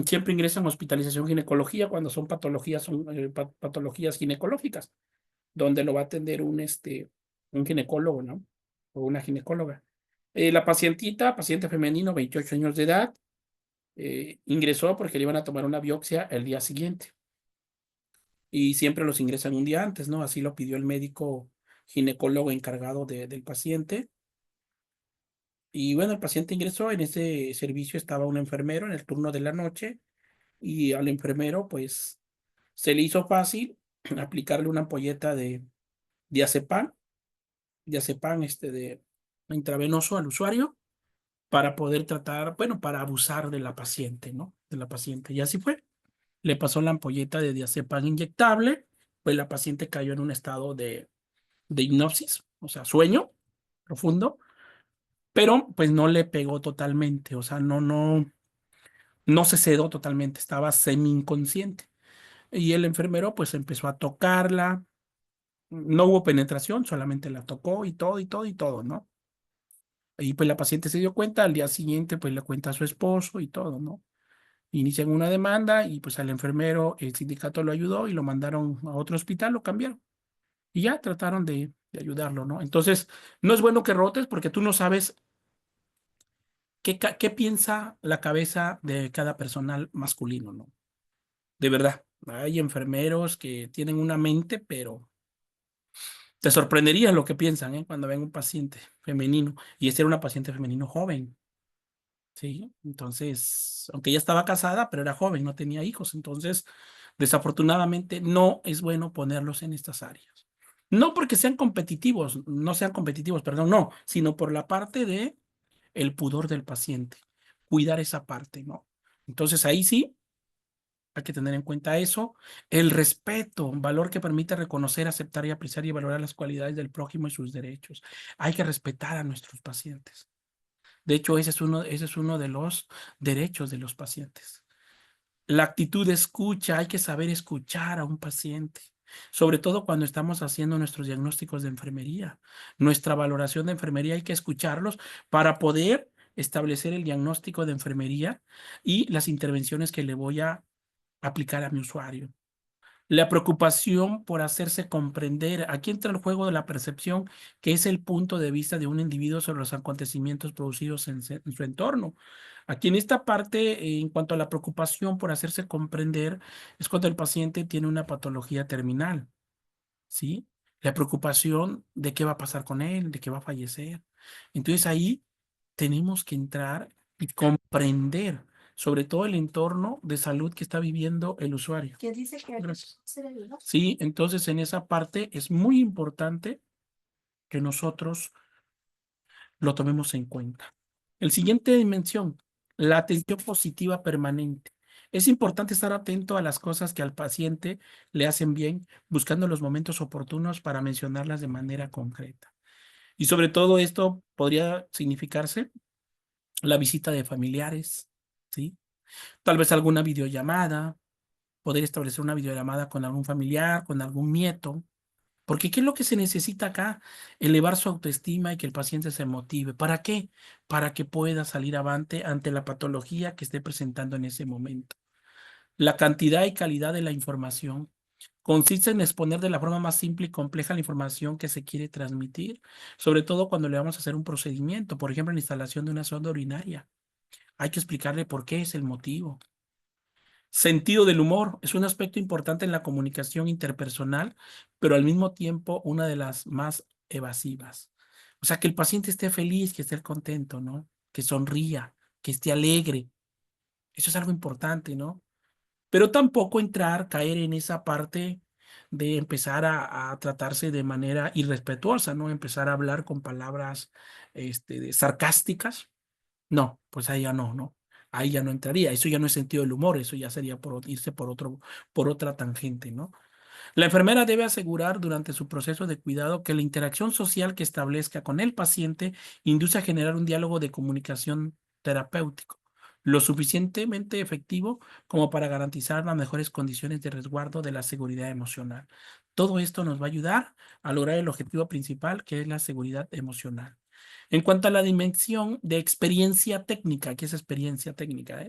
siempre ingresan a hospitalización ginecología cuando son patologías ginecológicas, donde lo va a atender un ginecólogo, ¿no? O una ginecóloga. La paciente femenino, 28 años de edad, ingresó porque le iban a tomar una biopsia el día siguiente. Y siempre los ingresan un día antes, ¿no? Así lo pidió el médico ginecólogo encargado del paciente. Y bueno, el paciente ingresó, en ese servicio estaba un enfermero en el turno de la noche y al enfermero pues se le hizo fácil aplicarle una ampolleta de diazepam, de intravenoso al usuario para poder tratar, bueno, para abusar de la paciente, ¿no? De la paciente. Y así fue. Le pasó la ampolleta de diazepam inyectable, pues la paciente cayó en un estado de hipnosis, o sea, sueño profundo, pero pues no le pegó totalmente, o sea, no se sedó totalmente, estaba semi inconsciente. Y el enfermero pues empezó a tocarla, no hubo penetración, solamente la tocó y todo, y todo, y todo, ¿no? Y pues la paciente se dio cuenta, al día siguiente pues le cuenta a su esposo y todo, ¿no? Inician una demanda y pues al enfermero el sindicato lo ayudó y lo mandaron a otro hospital, lo cambiaron. Y ya trataron de ayudarlo, ¿no? Entonces, no es bueno que rotes porque tú no sabes qué piensa la cabeza de cada personal masculino, ¿no? De verdad, hay enfermeros que tienen una mente, pero te sorprendería lo que piensan, ¿eh? Cuando ven un paciente femenino. Y este era una paciente femenino joven, ¿sí? Entonces, aunque ella estaba casada, pero era joven, no tenía hijos. Entonces, desafortunadamente, no es bueno ponerlos en estas áreas. No porque sean competitivos, no sean competitivos, perdón, no, sino por la parte de el pudor del paciente, cuidar esa parte, ¿no? Entonces ahí sí hay que tener en cuenta eso, el respeto, un valor que permite reconocer, aceptar y apreciar y valorar las cualidades del prójimo y sus derechos. Hay que respetar a nuestros pacientes. De hecho, ese es uno de los derechos de los pacientes. La actitud de escucha, hay que saber escuchar a un paciente, sobre todo cuando estamos haciendo nuestros diagnósticos de enfermería. Nuestra valoración de enfermería hay que escucharlos para poder establecer el diagnóstico de enfermería y las intervenciones que le voy a aplicar a mi usuario. La preocupación por hacerse comprender. Aquí entra el juego de la percepción, que es el punto de vista de un individuo sobre los acontecimientos producidos en su entorno. Aquí en esta parte, en cuanto a la preocupación por hacerse comprender, es cuando el paciente tiene una patología terminal, ¿sí? La preocupación de qué va a pasar con él, de que va a fallecer. Entonces ahí tenemos que entrar y comprender sobre todo el entorno de salud que está viviendo el usuario. ¿Qué dice que Gracias. se le ayuda? Sí, entonces en esa parte es muy importante que nosotros lo tomemos en cuenta. El siguiente dimensión, la atención positiva permanente. Es importante estar atento a las cosas que al paciente le hacen bien, buscando los momentos oportunos para mencionarlas de manera concreta. Y sobre todo esto podría significarse la visita de familiares, ¿sí? Tal vez alguna videollamada, poder establecer una videollamada con algún familiar, con algún nieto, porque ¿qué es lo que se necesita acá? Elevar su autoestima y que el paciente se motive. ¿Para qué? Para que pueda salir avante ante la patología que esté presentando en ese momento. La cantidad y calidad de la información consiste en exponer de la forma más simple y compleja la información que se quiere transmitir, sobre todo cuando le vamos a hacer un procedimiento, por ejemplo, la instalación de una sonda urinaria. Hay que explicarle por qué es el motivo. Sentido del humor es un aspecto importante en la comunicación interpersonal, pero al mismo tiempo una de las más evasivas. O sea, que el paciente esté feliz, que esté contento, ¿no? Que sonría, que esté alegre. Eso es algo importante, ¿no? Pero tampoco caer en esa parte de empezar a tratarse de manera irrespetuosa, ¿no? Empezar a hablar con palabras sarcásticas. No, pues ahí ya no, ¿no? Ahí ya no entraría. Eso ya no es sentido del humor, eso ya sería irse por otra tangente, ¿no? La enfermera debe asegurar durante su proceso de cuidado que la interacción social que establezca con el paciente induce a generar un diálogo de comunicación terapéutico, lo suficientemente efectivo como para garantizar las mejores condiciones de resguardo de la seguridad emocional. Todo esto nos va a ayudar a lograr el objetivo principal, que es la seguridad emocional. En cuanto a la dimensión de experiencia técnica, ¿qué es experiencia técnica?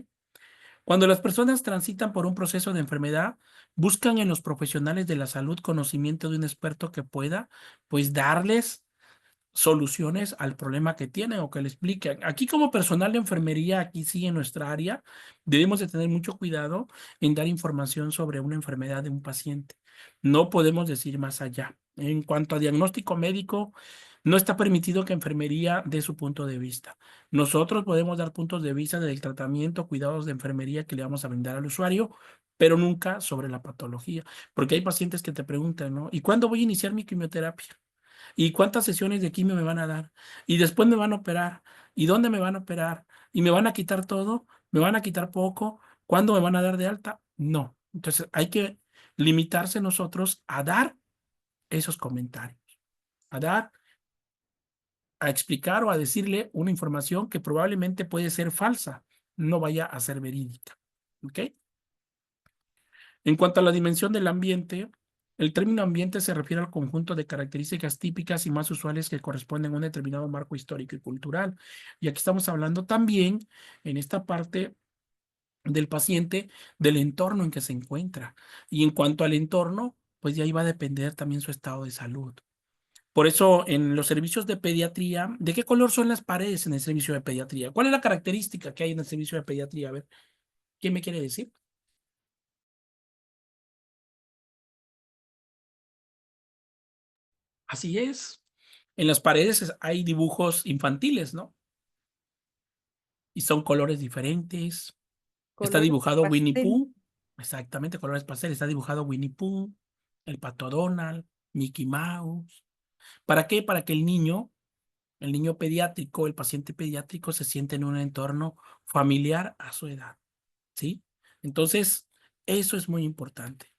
Cuando las personas transitan por un proceso de enfermedad, buscan en los profesionales de la salud conocimiento de un experto que pueda, pues, darles soluciones al problema que tienen o que le expliquen. Aquí como personal de enfermería, aquí sí en nuestra área, debemos de tener mucho cuidado en dar información sobre una enfermedad de un paciente. No podemos decir más allá. En cuanto a diagnóstico médico, no está permitido que enfermería dé su punto de vista. Nosotros podemos dar puntos de vista del tratamiento, cuidados de enfermería que le vamos a brindar al usuario, pero nunca sobre la patología, porque hay pacientes que te preguntan, ¿no? ¿Y cuándo voy a iniciar mi quimioterapia? ¿Y cuántas sesiones de quimio me van a dar? ¿Y después me van a operar? ¿Y dónde me van a operar? ¿Y me van a quitar todo? ¿Me van a quitar poco? ¿Cuándo me van a dar de alta? No. Entonces hay que limitarse nosotros a dar esos comentarios, a dar, a explicar o a decirle una información que probablemente puede ser falsa, no vaya a ser verídica. ¿Ok? En cuanto a la dimensión del ambiente, el término ambiente se refiere al conjunto de características típicas y más usuales que corresponden a un determinado marco histórico y cultural. Y aquí estamos hablando también, en esta parte del paciente, del entorno en que se encuentra. Y en cuanto al entorno, pues de ahí va a depender también su estado de salud. Por eso, en los servicios de pediatría, ¿de qué color son las paredes en el servicio de pediatría? ¿Cuál es la característica que hay en el servicio de pediatría? A ver, ¿quién me quiere decir? Así es. En las paredes hay dibujos infantiles, ¿no? Y son colores diferentes. Está Colores dibujado Winnie pastel. Pooh. Exactamente, colores pastel. Está dibujado Winnie Pooh, el Pato Donald, Mickey Mouse. ¿Para qué? Para que el niño pediátrico, el paciente pediátrico se siente en un entorno familiar a su edad, ¿sí? Entonces, eso es muy importante.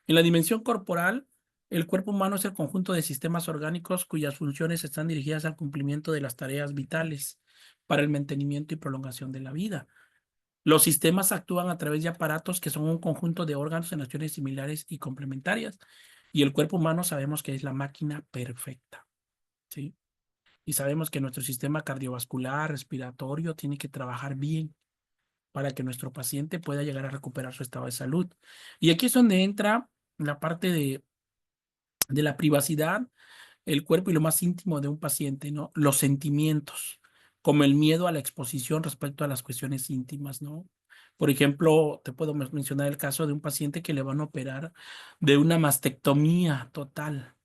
En la dimensión corporal, el cuerpo humano es el conjunto de sistemas orgánicos cuyas funciones están dirigidas al cumplimiento de las tareas vitales para el mantenimiento y prolongación de la vida. Los sistemas actúan a través de aparatos que son un conjunto de órganos en acciones similares y complementarias. Y el cuerpo humano sabemos que es la máquina perfecta, ¿sí? Y sabemos que nuestro sistema cardiovascular, respiratorio, tiene que trabajar bien para que nuestro paciente pueda llegar a recuperar su estado de salud. Y aquí es donde entra la parte de la privacidad, el cuerpo y lo más íntimo de un paciente, ¿no? Los sentimientos, como el miedo a la exposición respecto a las cuestiones íntimas, ¿no? Por ejemplo, te puedo mencionar el caso de un paciente que le van a operar de una mastectomía total.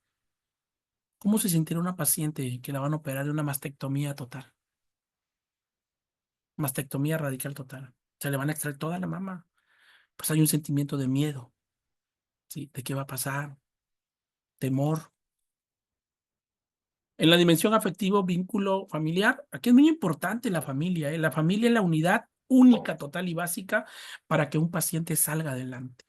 ¿Cómo se sentirá una paciente que la van a operar de una mastectomía total? Mastectomía radical total. Se le van a extraer toda la mama. Pues hay un sentimiento de miedo, ¿sí? ¿De qué va a pasar? Temor. En la dimensión afectivo, vínculo familiar, aquí es muy importante la familia, ¿eh? La familia es la unidad única, total y básica para que un paciente salga adelante.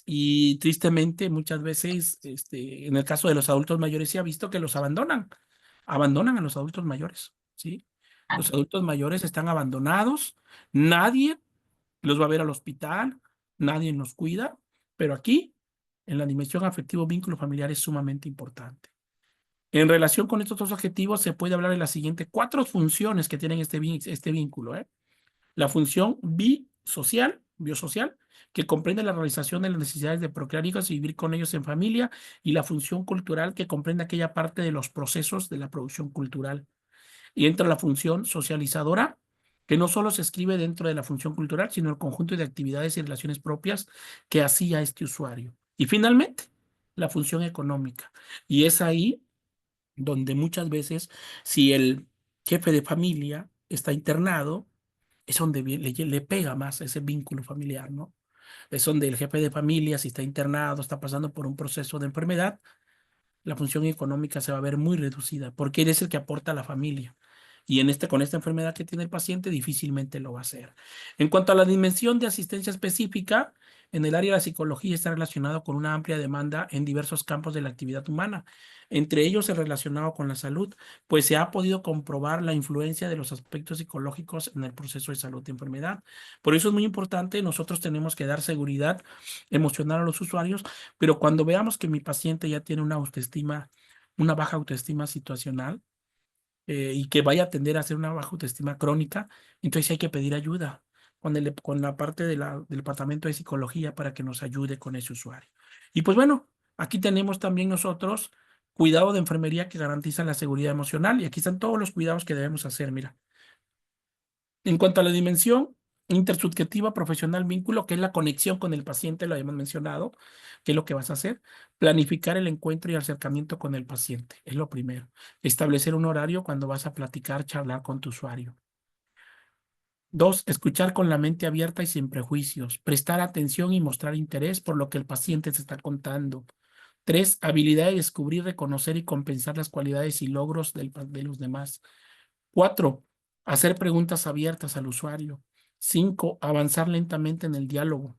Y tristemente, muchas veces, en el caso de los adultos mayores, se ha visto que los abandonan. abandonan a los adultos mayores, ¿sí? Los adultos mayores están abandonados, nadie los va a ver al hospital, nadie los cuida, pero aquí, en la dimensión afectivo vínculo familiar es sumamente importante. En relación con estos dos objetivos, se puede hablar de las siguientes 4 funciones que tienen este vínculo, ¿eh? La función biosocial, que comprende la realización de las necesidades de procrear hijos y vivir con ellos en familia, y la función cultural, que comprende aquella parte de los procesos de la producción cultural. Y entra la función socializadora, que no solo se escribe dentro de la función cultural, sino el conjunto de actividades y relaciones propias que hacía este usuario. Y finalmente, la función económica. Y es ahí donde muchas veces, si el jefe de familia está internado, es donde le pega más ese vínculo familiar, ¿no? Es donde el jefe de familia, si está internado, está pasando por un proceso de enfermedad, la función económica se va a ver muy reducida, porque él es el que aporta a la familia. Y con esta enfermedad que tiene el paciente, difícilmente lo va a hacer. En cuanto a la dimensión de asistencia específica, en el área de la psicología está relacionado con una amplia demanda en diversos campos de la actividad humana, entre ellos el relacionado con la salud, pues se ha podido comprobar la influencia de los aspectos psicológicos en el proceso de salud y enfermedad. Por eso es muy importante, nosotros tenemos que dar seguridad emocional a los usuarios, pero cuando veamos que mi paciente ya tiene una baja autoestima situacional, y que vaya a tender a ser una baja autoestima crónica, entonces hay que pedir ayuda con la parte del departamento de psicología para que nos ayude con ese usuario. Y pues bueno, aquí tenemos también nosotros cuidado de enfermería que garantiza la seguridad emocional, y aquí están todos los cuidados que debemos hacer, mira. En cuanto a la dimensión intersubjetiva profesional vínculo, que es la conexión con el paciente, lo habíamos mencionado, ¿qué es lo que vas a hacer? Planificar el encuentro y acercamiento con el paciente, es lo primero. Establecer un horario cuando vas a platicar, charlar con tu usuario. 2, escuchar con la mente abierta y sin prejuicios. Prestar atención y mostrar interés por lo que el paciente te está contando. 3, habilidad de descubrir, reconocer y compensar las cualidades y logros de los demás. 4, hacer preguntas abiertas al usuario. 5, avanzar lentamente en el diálogo.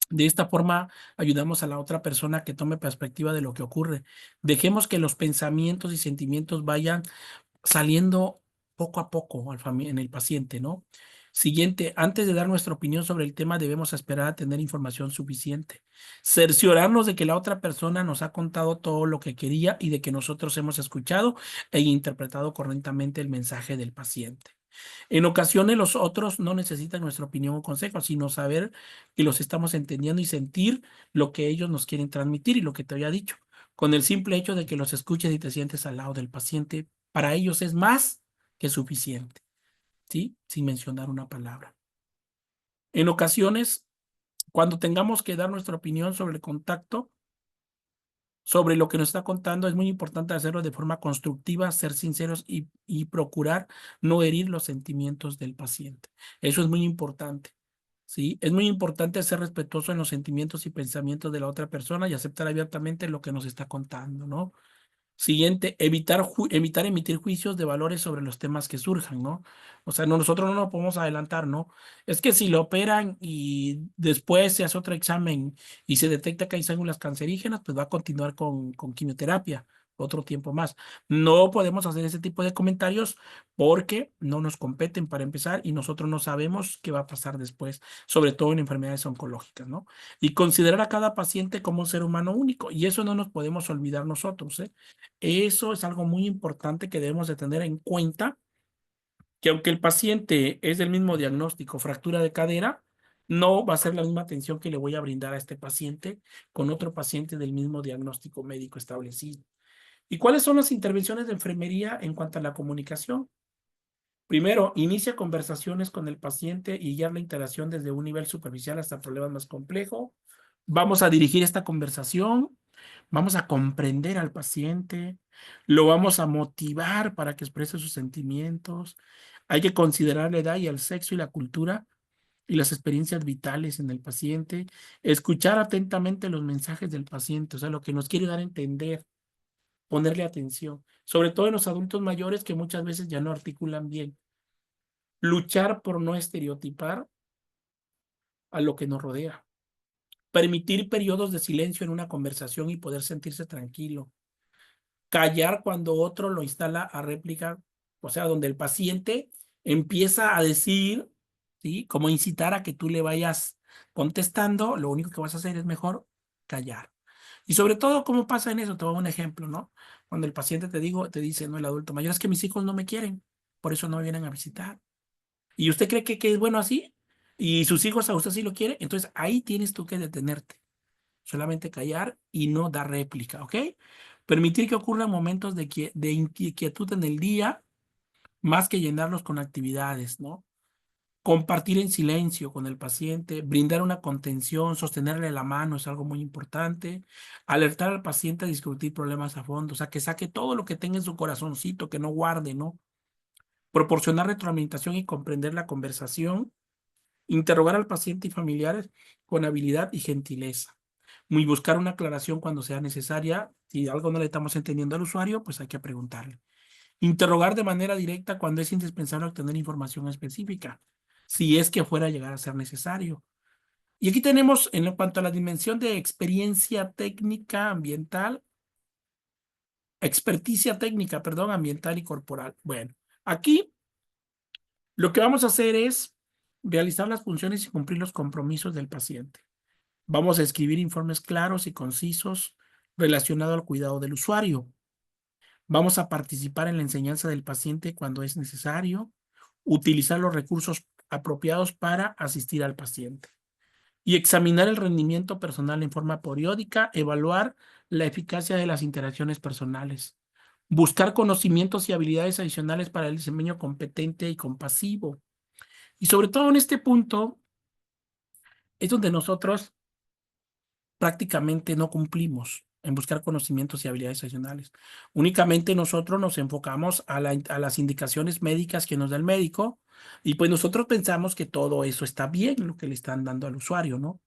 De esta forma, ayudamos a la otra persona que tome perspectiva de lo que ocurre. Dejemos que los pensamientos y sentimientos vayan saliendo poco a poco en el paciente, ¿no? Siguiente, antes de dar nuestra opinión sobre el tema, debemos esperar a tener información suficiente. Cerciorarnos de que la otra persona nos ha contado todo lo que quería y de que nosotros hemos escuchado e interpretado correctamente el mensaje del paciente. En ocasiones los otros no necesitan nuestra opinión o consejo, sino saber que los estamos entendiendo y sentir lo que ellos nos quieren transmitir y lo que te había dicho. Con el simple hecho de que los escuches y te sientes al lado del paciente, para ellos es más que suficiente, ¿sí? Sin mencionar una palabra. En ocasiones, cuando tengamos que dar nuestra opinión sobre el contacto, sobre lo que nos está contando, es muy importante hacerlo de forma constructiva, ser sinceros y procurar no herir los sentimientos del paciente. Eso es muy importante, ¿sí? Es muy importante ser respetuoso en los sentimientos y pensamientos de la otra persona y aceptar abiertamente lo que nos está contando, ¿no? Siguiente, evitar emitir juicios de valores sobre los temas que surjan, ¿no? O sea, nosotros no nos podemos adelantar, ¿no? Es que si lo operan y después se hace otro examen y se detecta que hay células cancerígenas, pues va a continuar con quimioterapia otro tiempo más. No podemos hacer ese tipo de comentarios porque no nos competen para empezar y nosotros no sabemos qué va a pasar después, sobre todo en enfermedades oncológicas, ¿no? Y considerar a cada paciente como un ser humano único, y eso no nos podemos olvidar nosotros, ¿eh? Eso es algo muy importante que debemos de tener en cuenta, que aunque el paciente es del mismo diagnóstico, fractura de cadera, no va a ser la misma atención que le voy a brindar a este paciente con otro paciente del mismo diagnóstico médico establecido. ¿Y cuáles son las intervenciones de enfermería en cuanto a la comunicación? Primero, inicia conversaciones con el paciente y guiar la interacción desde un nivel superficial hasta problemas más complejos. Vamos a dirigir esta conversación, vamos a comprender al paciente, lo vamos a motivar para que exprese sus sentimientos. Hay que considerar la edad y el sexo y la cultura y las experiencias vitales en el paciente. Escuchar atentamente los mensajes del paciente, o sea, lo que nos quiere dar a entender, ponerle atención, sobre todo en los adultos mayores que muchas veces ya no articulan bien. Luchar por no estereotipar a lo que nos rodea. Permitir periodos de silencio en una conversación y poder sentirse tranquilo. callar cuando otro lo instala a réplica, o sea, donde el paciente empieza a decir, ¿sí? Como incitar a que tú le vayas contestando, lo único que vas a hacer es mejor callar. Y sobre todo, ¿cómo pasa en eso? Te voy a dar un ejemplo, ¿no? Cuando el paciente te dice, no, el adulto mayor, es que mis hijos no me quieren, por eso no me vienen a visitar. ¿Y usted cree que es bueno así? ¿Y sus hijos a usted sí lo quieren? Entonces ahí tienes tú que detenerte. Solamente callar y no dar réplica, ¿ok? Permitir que ocurran momentos de inquietud en el día, más que llenarlos con actividades, ¿no? Compartir en silencio con el paciente, brindar una contención, sostenerle la mano es algo muy importante. Alertar al paciente a discutir problemas a fondo, o sea, que saque todo lo que tenga en su corazoncito, que no guarde, ¿no? Proporcionar retroalimentación y comprender la conversación. Interrogar al paciente y familiares con habilidad y gentileza. Y buscar una aclaración cuando sea necesaria. Si algo no le estamos entendiendo al usuario, pues hay que preguntarle. Interrogar de manera directa cuando es indispensable obtener información específica, si es que fuera a llegar a ser necesario. Y aquí tenemos, en cuanto a la dimensión de experiencia técnica ambiental, experticia técnica, perdón, ambiental y corporal. Bueno, aquí lo que vamos a hacer es realizar las funciones y cumplir los compromisos del paciente. Vamos a escribir informes claros y concisos relacionados al cuidado del usuario. Vamos a participar en la enseñanza del paciente cuando es necesario, utilizar los recursos apropiados para asistir al paciente y examinar el rendimiento personal en forma periódica, evaluar la eficacia de las interacciones personales, buscar conocimientos y habilidades adicionales para el desempeño competente y compasivo. Y sobre todo en este punto es donde nosotros prácticamente no cumplimos en buscar conocimientos y habilidades adicionales. Únicamente nosotros nos enfocamos a las indicaciones médicas que nos da el médico y pues nosotros pensamos que todo eso está bien, lo que le están dando al usuario, ¿no?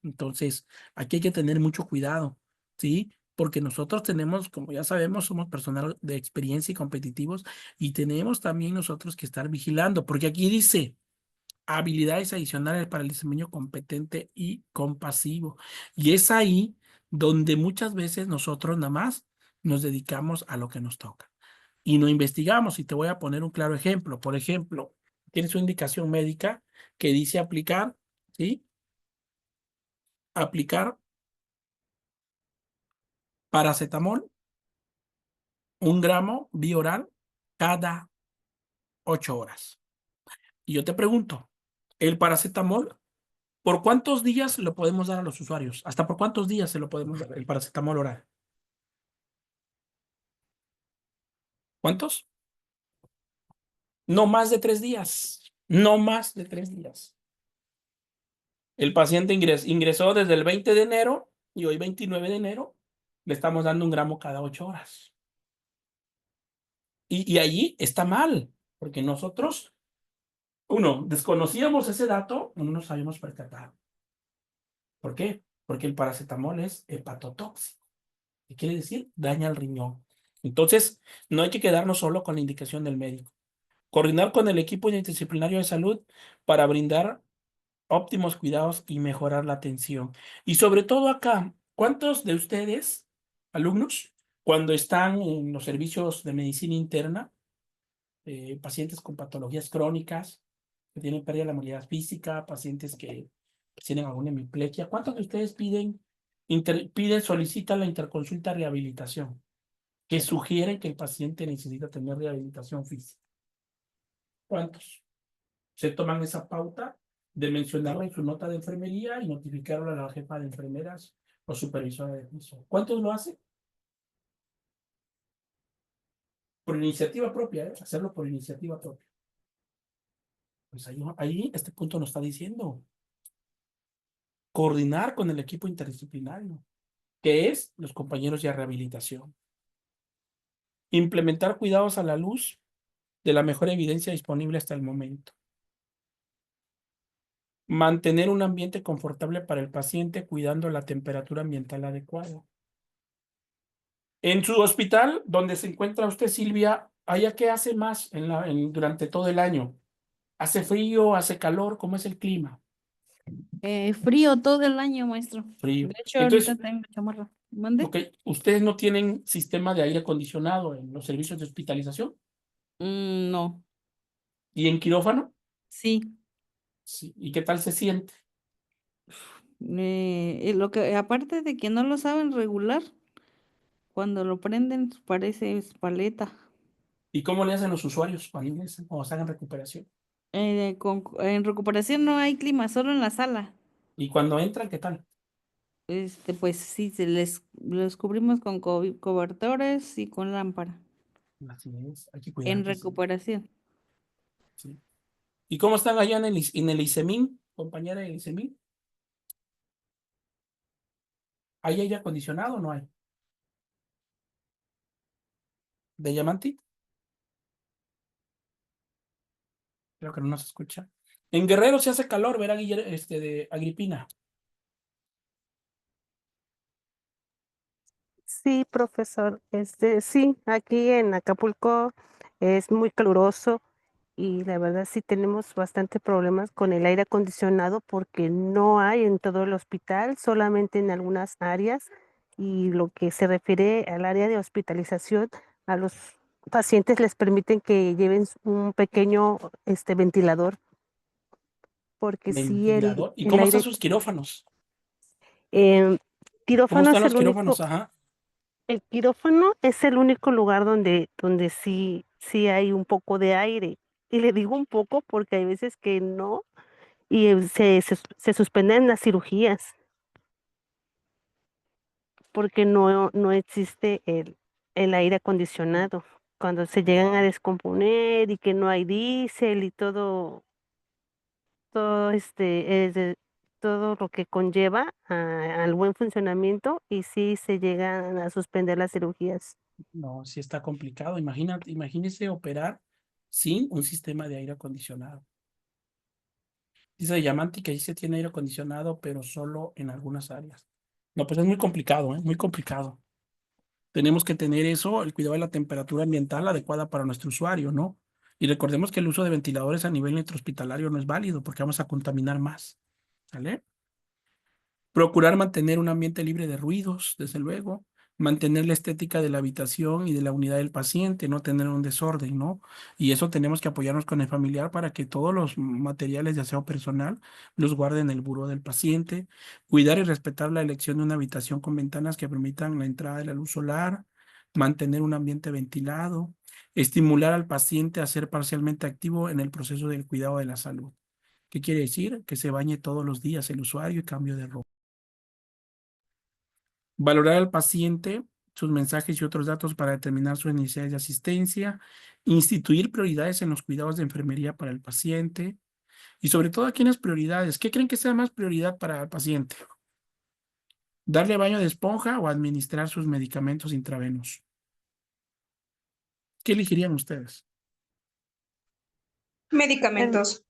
Entonces, aquí hay que tener mucho cuidado, ¿sí? Porque nosotros tenemos, como ya sabemos, somos personal de experiencia y competitivos y tenemos también nosotros que estar vigilando, porque aquí dice habilidades adicionales para el desempeño competente y compasivo. Y es ahí donde muchas veces nosotros nada más nos dedicamos a lo que nos toca y no investigamos. Y te voy a poner un claro ejemplo. Por ejemplo, tienes una indicación médica que dice aplicar, ¿sí? Aplicar paracetamol, 1 gramo vía oral cada 8 horas. Y yo te pregunto, ¿el paracetamol por cuántos días lo podemos dar a los usuarios? ¿Hasta por cuántos días se lo podemos dar el paracetamol oral? ¿Cuántos? No más de 3 días. No más de 3 días. El paciente ingresó desde el 20 de enero y hoy 29 de enero le estamos dando 1 gramo cada 8 horas. Y allí está mal, porque nosotros, desconocíamos ese dato o no nos habíamos percatado. ¿Por qué? Porque el paracetamol es hepatotóxico. ¿Qué quiere decir? Daña el riñón. Entonces, no hay que quedarnos solo con la indicación del médico. Coordinar con el equipo interdisciplinario de salud para brindar óptimos cuidados y mejorar la atención. Y sobre todo acá, ¿cuántos de ustedes, alumnos, cuando están en los servicios de medicina interna, pacientes con patologías crónicas, que tienen pérdida de la movilidad física, pacientes que tienen alguna hemiplegia, ¿cuántos de ustedes solicitan la interconsulta rehabilitación, que sugieren que el paciente necesita tener rehabilitación física? ¿Cuántos? Se toman esa pauta de mencionarla en su nota de enfermería y notificarlo a la jefa de enfermeras o supervisora de piso. ¿Cuántos lo hacen? Por iniciativa propia, ¿eh? Hacerlo por iniciativa propia. Pues ahí este punto nos está diciendo coordinar con el equipo interdisciplinario, que es los compañeros de rehabilitación. Implementar cuidados a la luz de la mejor evidencia disponible hasta el momento. Mantener un ambiente confortable para el paciente cuidando la temperatura ambiental adecuada. En su hospital, donde se encuentra usted, Silvia, ¿allá qué hace más durante todo el año? ¿Hace frío? ¿Hace calor? ¿Cómo es el clima? Frío todo el año, maestro. Frío. De hecho, ahorita Entonces, tengo chamarra. ¿Mande? Ok, ¿ustedes no tienen sistema de aire acondicionado en los servicios de hospitalización? No, ¿Y en quirófano? sí. Sí. ¿Y qué tal se siente? Lo que, aparte de que no lo saben regular, cuando lo prenden parece paleta. ¿Y cómo le hacen los usuarios cuando están en recuperación? En recuperación no hay clima, solo en la sala. ¿Y cuando entran, qué tal? Pues sí, les cubrimos con cobertores y con lámpara. Así es, hay que En cuidarse. recuperación. Sí. ¿Y cómo están allá en el ICEMIN, compañera del ICEMIN? ¿Hay aire acondicionado o no hay? ¿De Yamanti? Creo que no nos escucha. En Guerrero se hace calor, verá, de Agripina. Sí, profesor. Sí, aquí en Acapulco es muy caluroso y la verdad sí tenemos bastante problemas con el aire acondicionado porque no hay en todo el hospital, solamente en algunas áreas. Y lo que se refiere al área de hospitalización, a los pacientes les permiten que lleven un pequeño ventilador, porque sí Ventilador. ¿Y el cómo están aire. sus quirófanos? em, ¿Cómo Quirófano están es los el quirófanos? único. Ajá. El quirófano es el único lugar donde sí hay un poco de aire. Y le digo un poco porque hay veces que no, y se suspenden las cirugías porque no existe el aire acondicionado. Cuando se llegan a descomponer y que no hay diésel y todo todo lo que conlleva al buen funcionamiento, y sí se llegan a suspender las cirugías. No, sí está complicado. Imagínese operar sin un sistema de aire acondicionado. Dice Yamanti que ahí se tiene aire acondicionado, pero solo en algunas áreas. No, pues es muy complicado, ¿eh? Muy complicado. Tenemos que tener eso, el cuidado de la temperatura ambiental adecuada para nuestro usuario, ¿no? Y recordemos que el uso de ventiladores a nivel intrahospitalario no es válido porque vamos a contaminar más. ¿Sale? Procurar mantener un ambiente libre de ruidos, desde luego. Mantener la estética de la habitación y de la unidad del paciente, no tener un desorden, ¿no? Y eso tenemos que apoyarnos con el familiar para que todos los materiales de aseo personal los guarde en el buró del paciente. Cuidar y respetar la elección de una habitación con ventanas que permitan la entrada de la luz solar. Mantener un ambiente ventilado. Estimular al paciente a ser parcialmente activo en el proceso del cuidado de la salud. ¿Qué quiere decir? Que se bañe todos los días el usuario y cambio de ropa. Valorar al paciente, sus mensajes y otros datos para determinar sus necesidades de asistencia. Instituir prioridades en los cuidados de enfermería para el paciente. Y sobre todo, aquí en las prioridades, ¿qué creen que sea más prioridad para el paciente? ¿Darle baño de esponja o administrar sus medicamentos intravenosos? ¿Qué elegirían ustedes? La, Medicamentos.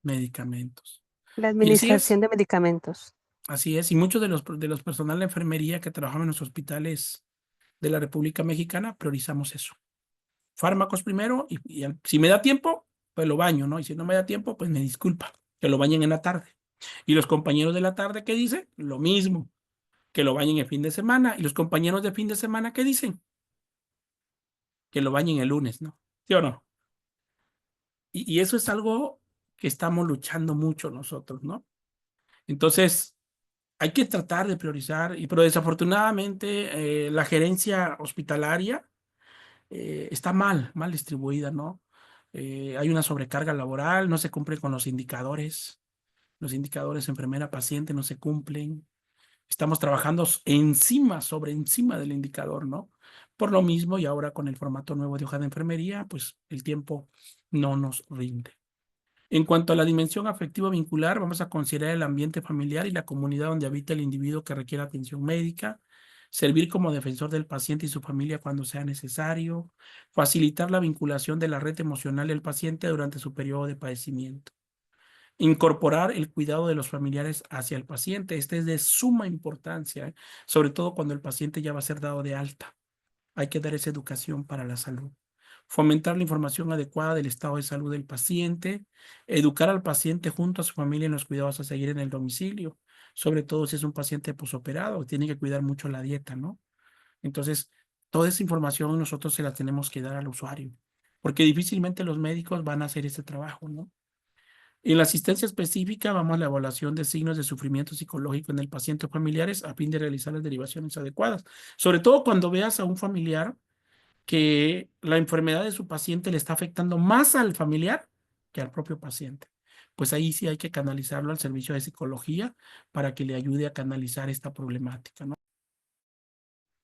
Medicamentos. la Y así es. administración de medicamentos. Así es. Y muchos de los personal de enfermería que trabajamos en los hospitales de la República Mexicana priorizamos eso. Fármacos primero si me da tiempo, pues lo baño, ¿no? Y si no me da tiempo, pues me disculpa, que lo bañen en la tarde. Y los compañeros de la tarde, ¿qué dicen? Lo mismo, que lo bañen el fin de semana. Y los compañeros de fin de semana, ¿qué dicen? Que lo bañen el lunes, ¿no? ¿Sí o no? Y eso es algo que estamos luchando mucho nosotros, ¿no? Entonces, hay que tratar de priorizar, pero desafortunadamente la gerencia hospitalaria está mal distribuida, ¿no? Hay una sobrecarga laboral, no se cumple con los indicadores enfermera-paciente no se cumplen, estamos trabajando sobre encima del indicador, ¿no? Por lo mismo, y ahora con el formato nuevo de hoja de enfermería, pues el tiempo no nos rinde. En cuanto a la dimensión afectiva vincular, vamos a considerar el ambiente familiar y la comunidad donde habita el individuo que requiere atención médica, servir como defensor del paciente y su familia cuando sea necesario, facilitar la vinculación de la red emocional del paciente durante su periodo de padecimiento, incorporar el cuidado de los familiares hacia el paciente. Este es de suma importancia, sobre todo cuando el paciente ya va a ser dado de alta. Hay que dar esa educación para la salud. Fomentar la información adecuada del estado de salud del paciente, educar al paciente junto a su familia en los cuidados a seguir en el domicilio, sobre todo si es un paciente posoperado, tiene que cuidar mucho la dieta, ¿no? Entonces, toda esa información nosotros se la tenemos que dar al usuario, porque difícilmente los médicos van a hacer ese trabajo, ¿no? En la asistencia específica vamos a la evaluación de signos de sufrimiento psicológico en el paciente o familiares a fin de realizar las derivaciones adecuadas. Sobre todo cuando veas a un familiar que la enfermedad de su paciente le está afectando más al familiar que al propio paciente. Pues ahí sí hay que canalizarlo al servicio de psicología para que le ayude a canalizar esta problemática, ¿no?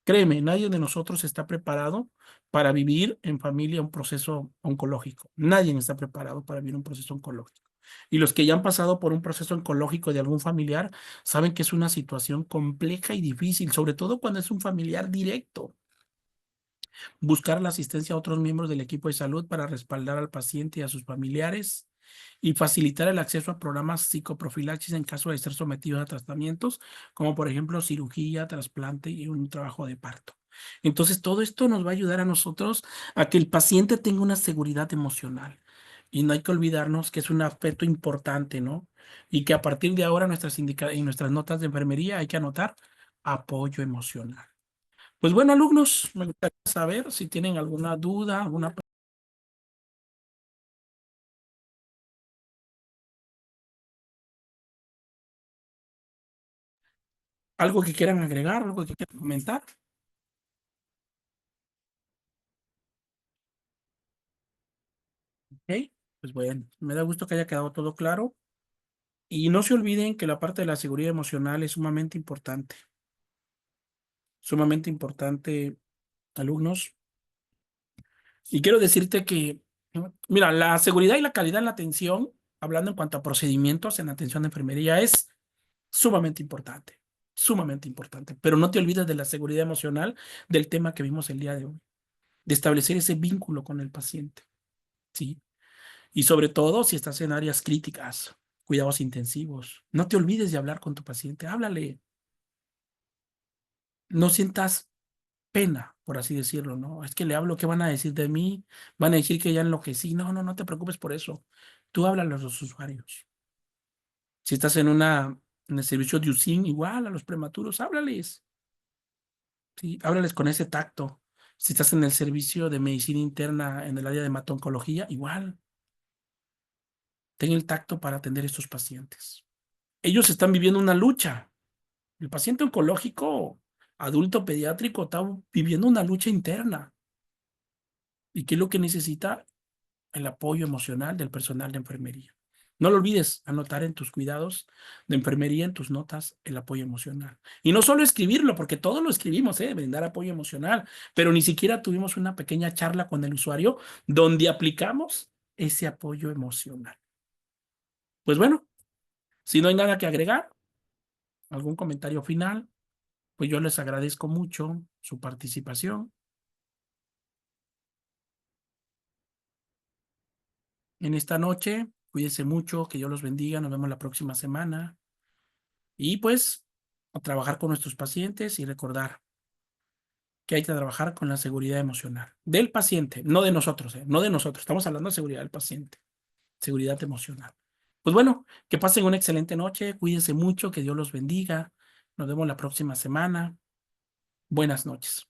Créeme, nadie de nosotros está preparado para vivir en familia un proceso oncológico. Nadie está preparado para vivir un proceso oncológico. Y los que ya han pasado por un proceso oncológico de algún familiar saben que es una situación compleja y difícil, sobre todo cuando es un familiar directo. Buscar la asistencia a otros miembros del equipo de salud para respaldar al paciente y a sus familiares y facilitar el acceso a programas psicoprofilaxis en caso de ser sometidos a tratamientos, como por ejemplo cirugía, trasplante y un trabajo de parto. Entonces, todo esto nos va a ayudar a nosotros a que el paciente tenga una seguridad emocional. Y no hay que olvidarnos que es un aspecto importante, ¿no? Y que a partir de ahora en nuestras notas de enfermería hay que anotar apoyo emocional. Pues bueno, alumnos, me gustaría saber si tienen alguna duda, algo que quieran agregar, algo que quieran comentar. Ok, pues bueno, me da gusto que haya quedado todo claro. Y no se olviden que la parte de la seguridad emocional es sumamente importante, alumnos. Y quiero decirte que, mira, la seguridad y la calidad en la atención, hablando en cuanto a procedimientos en atención de enfermería, es sumamente importante. Pero no te olvides de la seguridad emocional del tema que vimos el día de hoy, de establecer ese vínculo con el paciente, ¿sí? Y sobre todo si estás en áreas críticas, cuidados intensivos, no te olvides de hablar con tu paciente, háblale, no sientas pena, por así decirlo, ¿no? Es que le hablo, ¿qué van a decir de mí? Van a decir que ya enloquecí. No, no, no te preocupes por eso. Tú háblale a los usuarios. Si estás en el servicio de USIN, igual a los prematuros, háblales. Sí, háblales con ese tacto. Si estás en el servicio de medicina interna en el área de hemato-oncología, igual. Ten el tacto para atender a estos pacientes. Ellos están viviendo una lucha. El paciente oncológico, adulto pediátrico, está viviendo una lucha interna. ¿Y qué es lo que necesita? El apoyo emocional del personal de enfermería. No lo olvides, anotar en tus cuidados de enfermería, en tus notas, el apoyo emocional. Y no solo escribirlo, porque todos lo escribimos, brindar apoyo emocional, pero ni siquiera tuvimos una pequeña charla con el usuario donde aplicamos ese apoyo emocional. Pues bueno, si no hay nada que agregar, algún comentario final, pues yo les agradezco mucho su participación en esta noche. Cuídense mucho, que Dios los bendiga, nos vemos la próxima semana. Y pues, a trabajar con nuestros pacientes y recordar que hay que trabajar con la seguridad emocional del paciente, no de nosotros, no de nosotros. Estamos hablando de seguridad del paciente, seguridad emocional. Pues bueno, que pasen una excelente noche, cuídense mucho, que Dios los bendiga. Nos vemos la próxima semana. Buenas noches.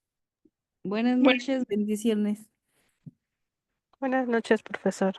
Buenas noches, bendiciones. Buenas noches, profesor.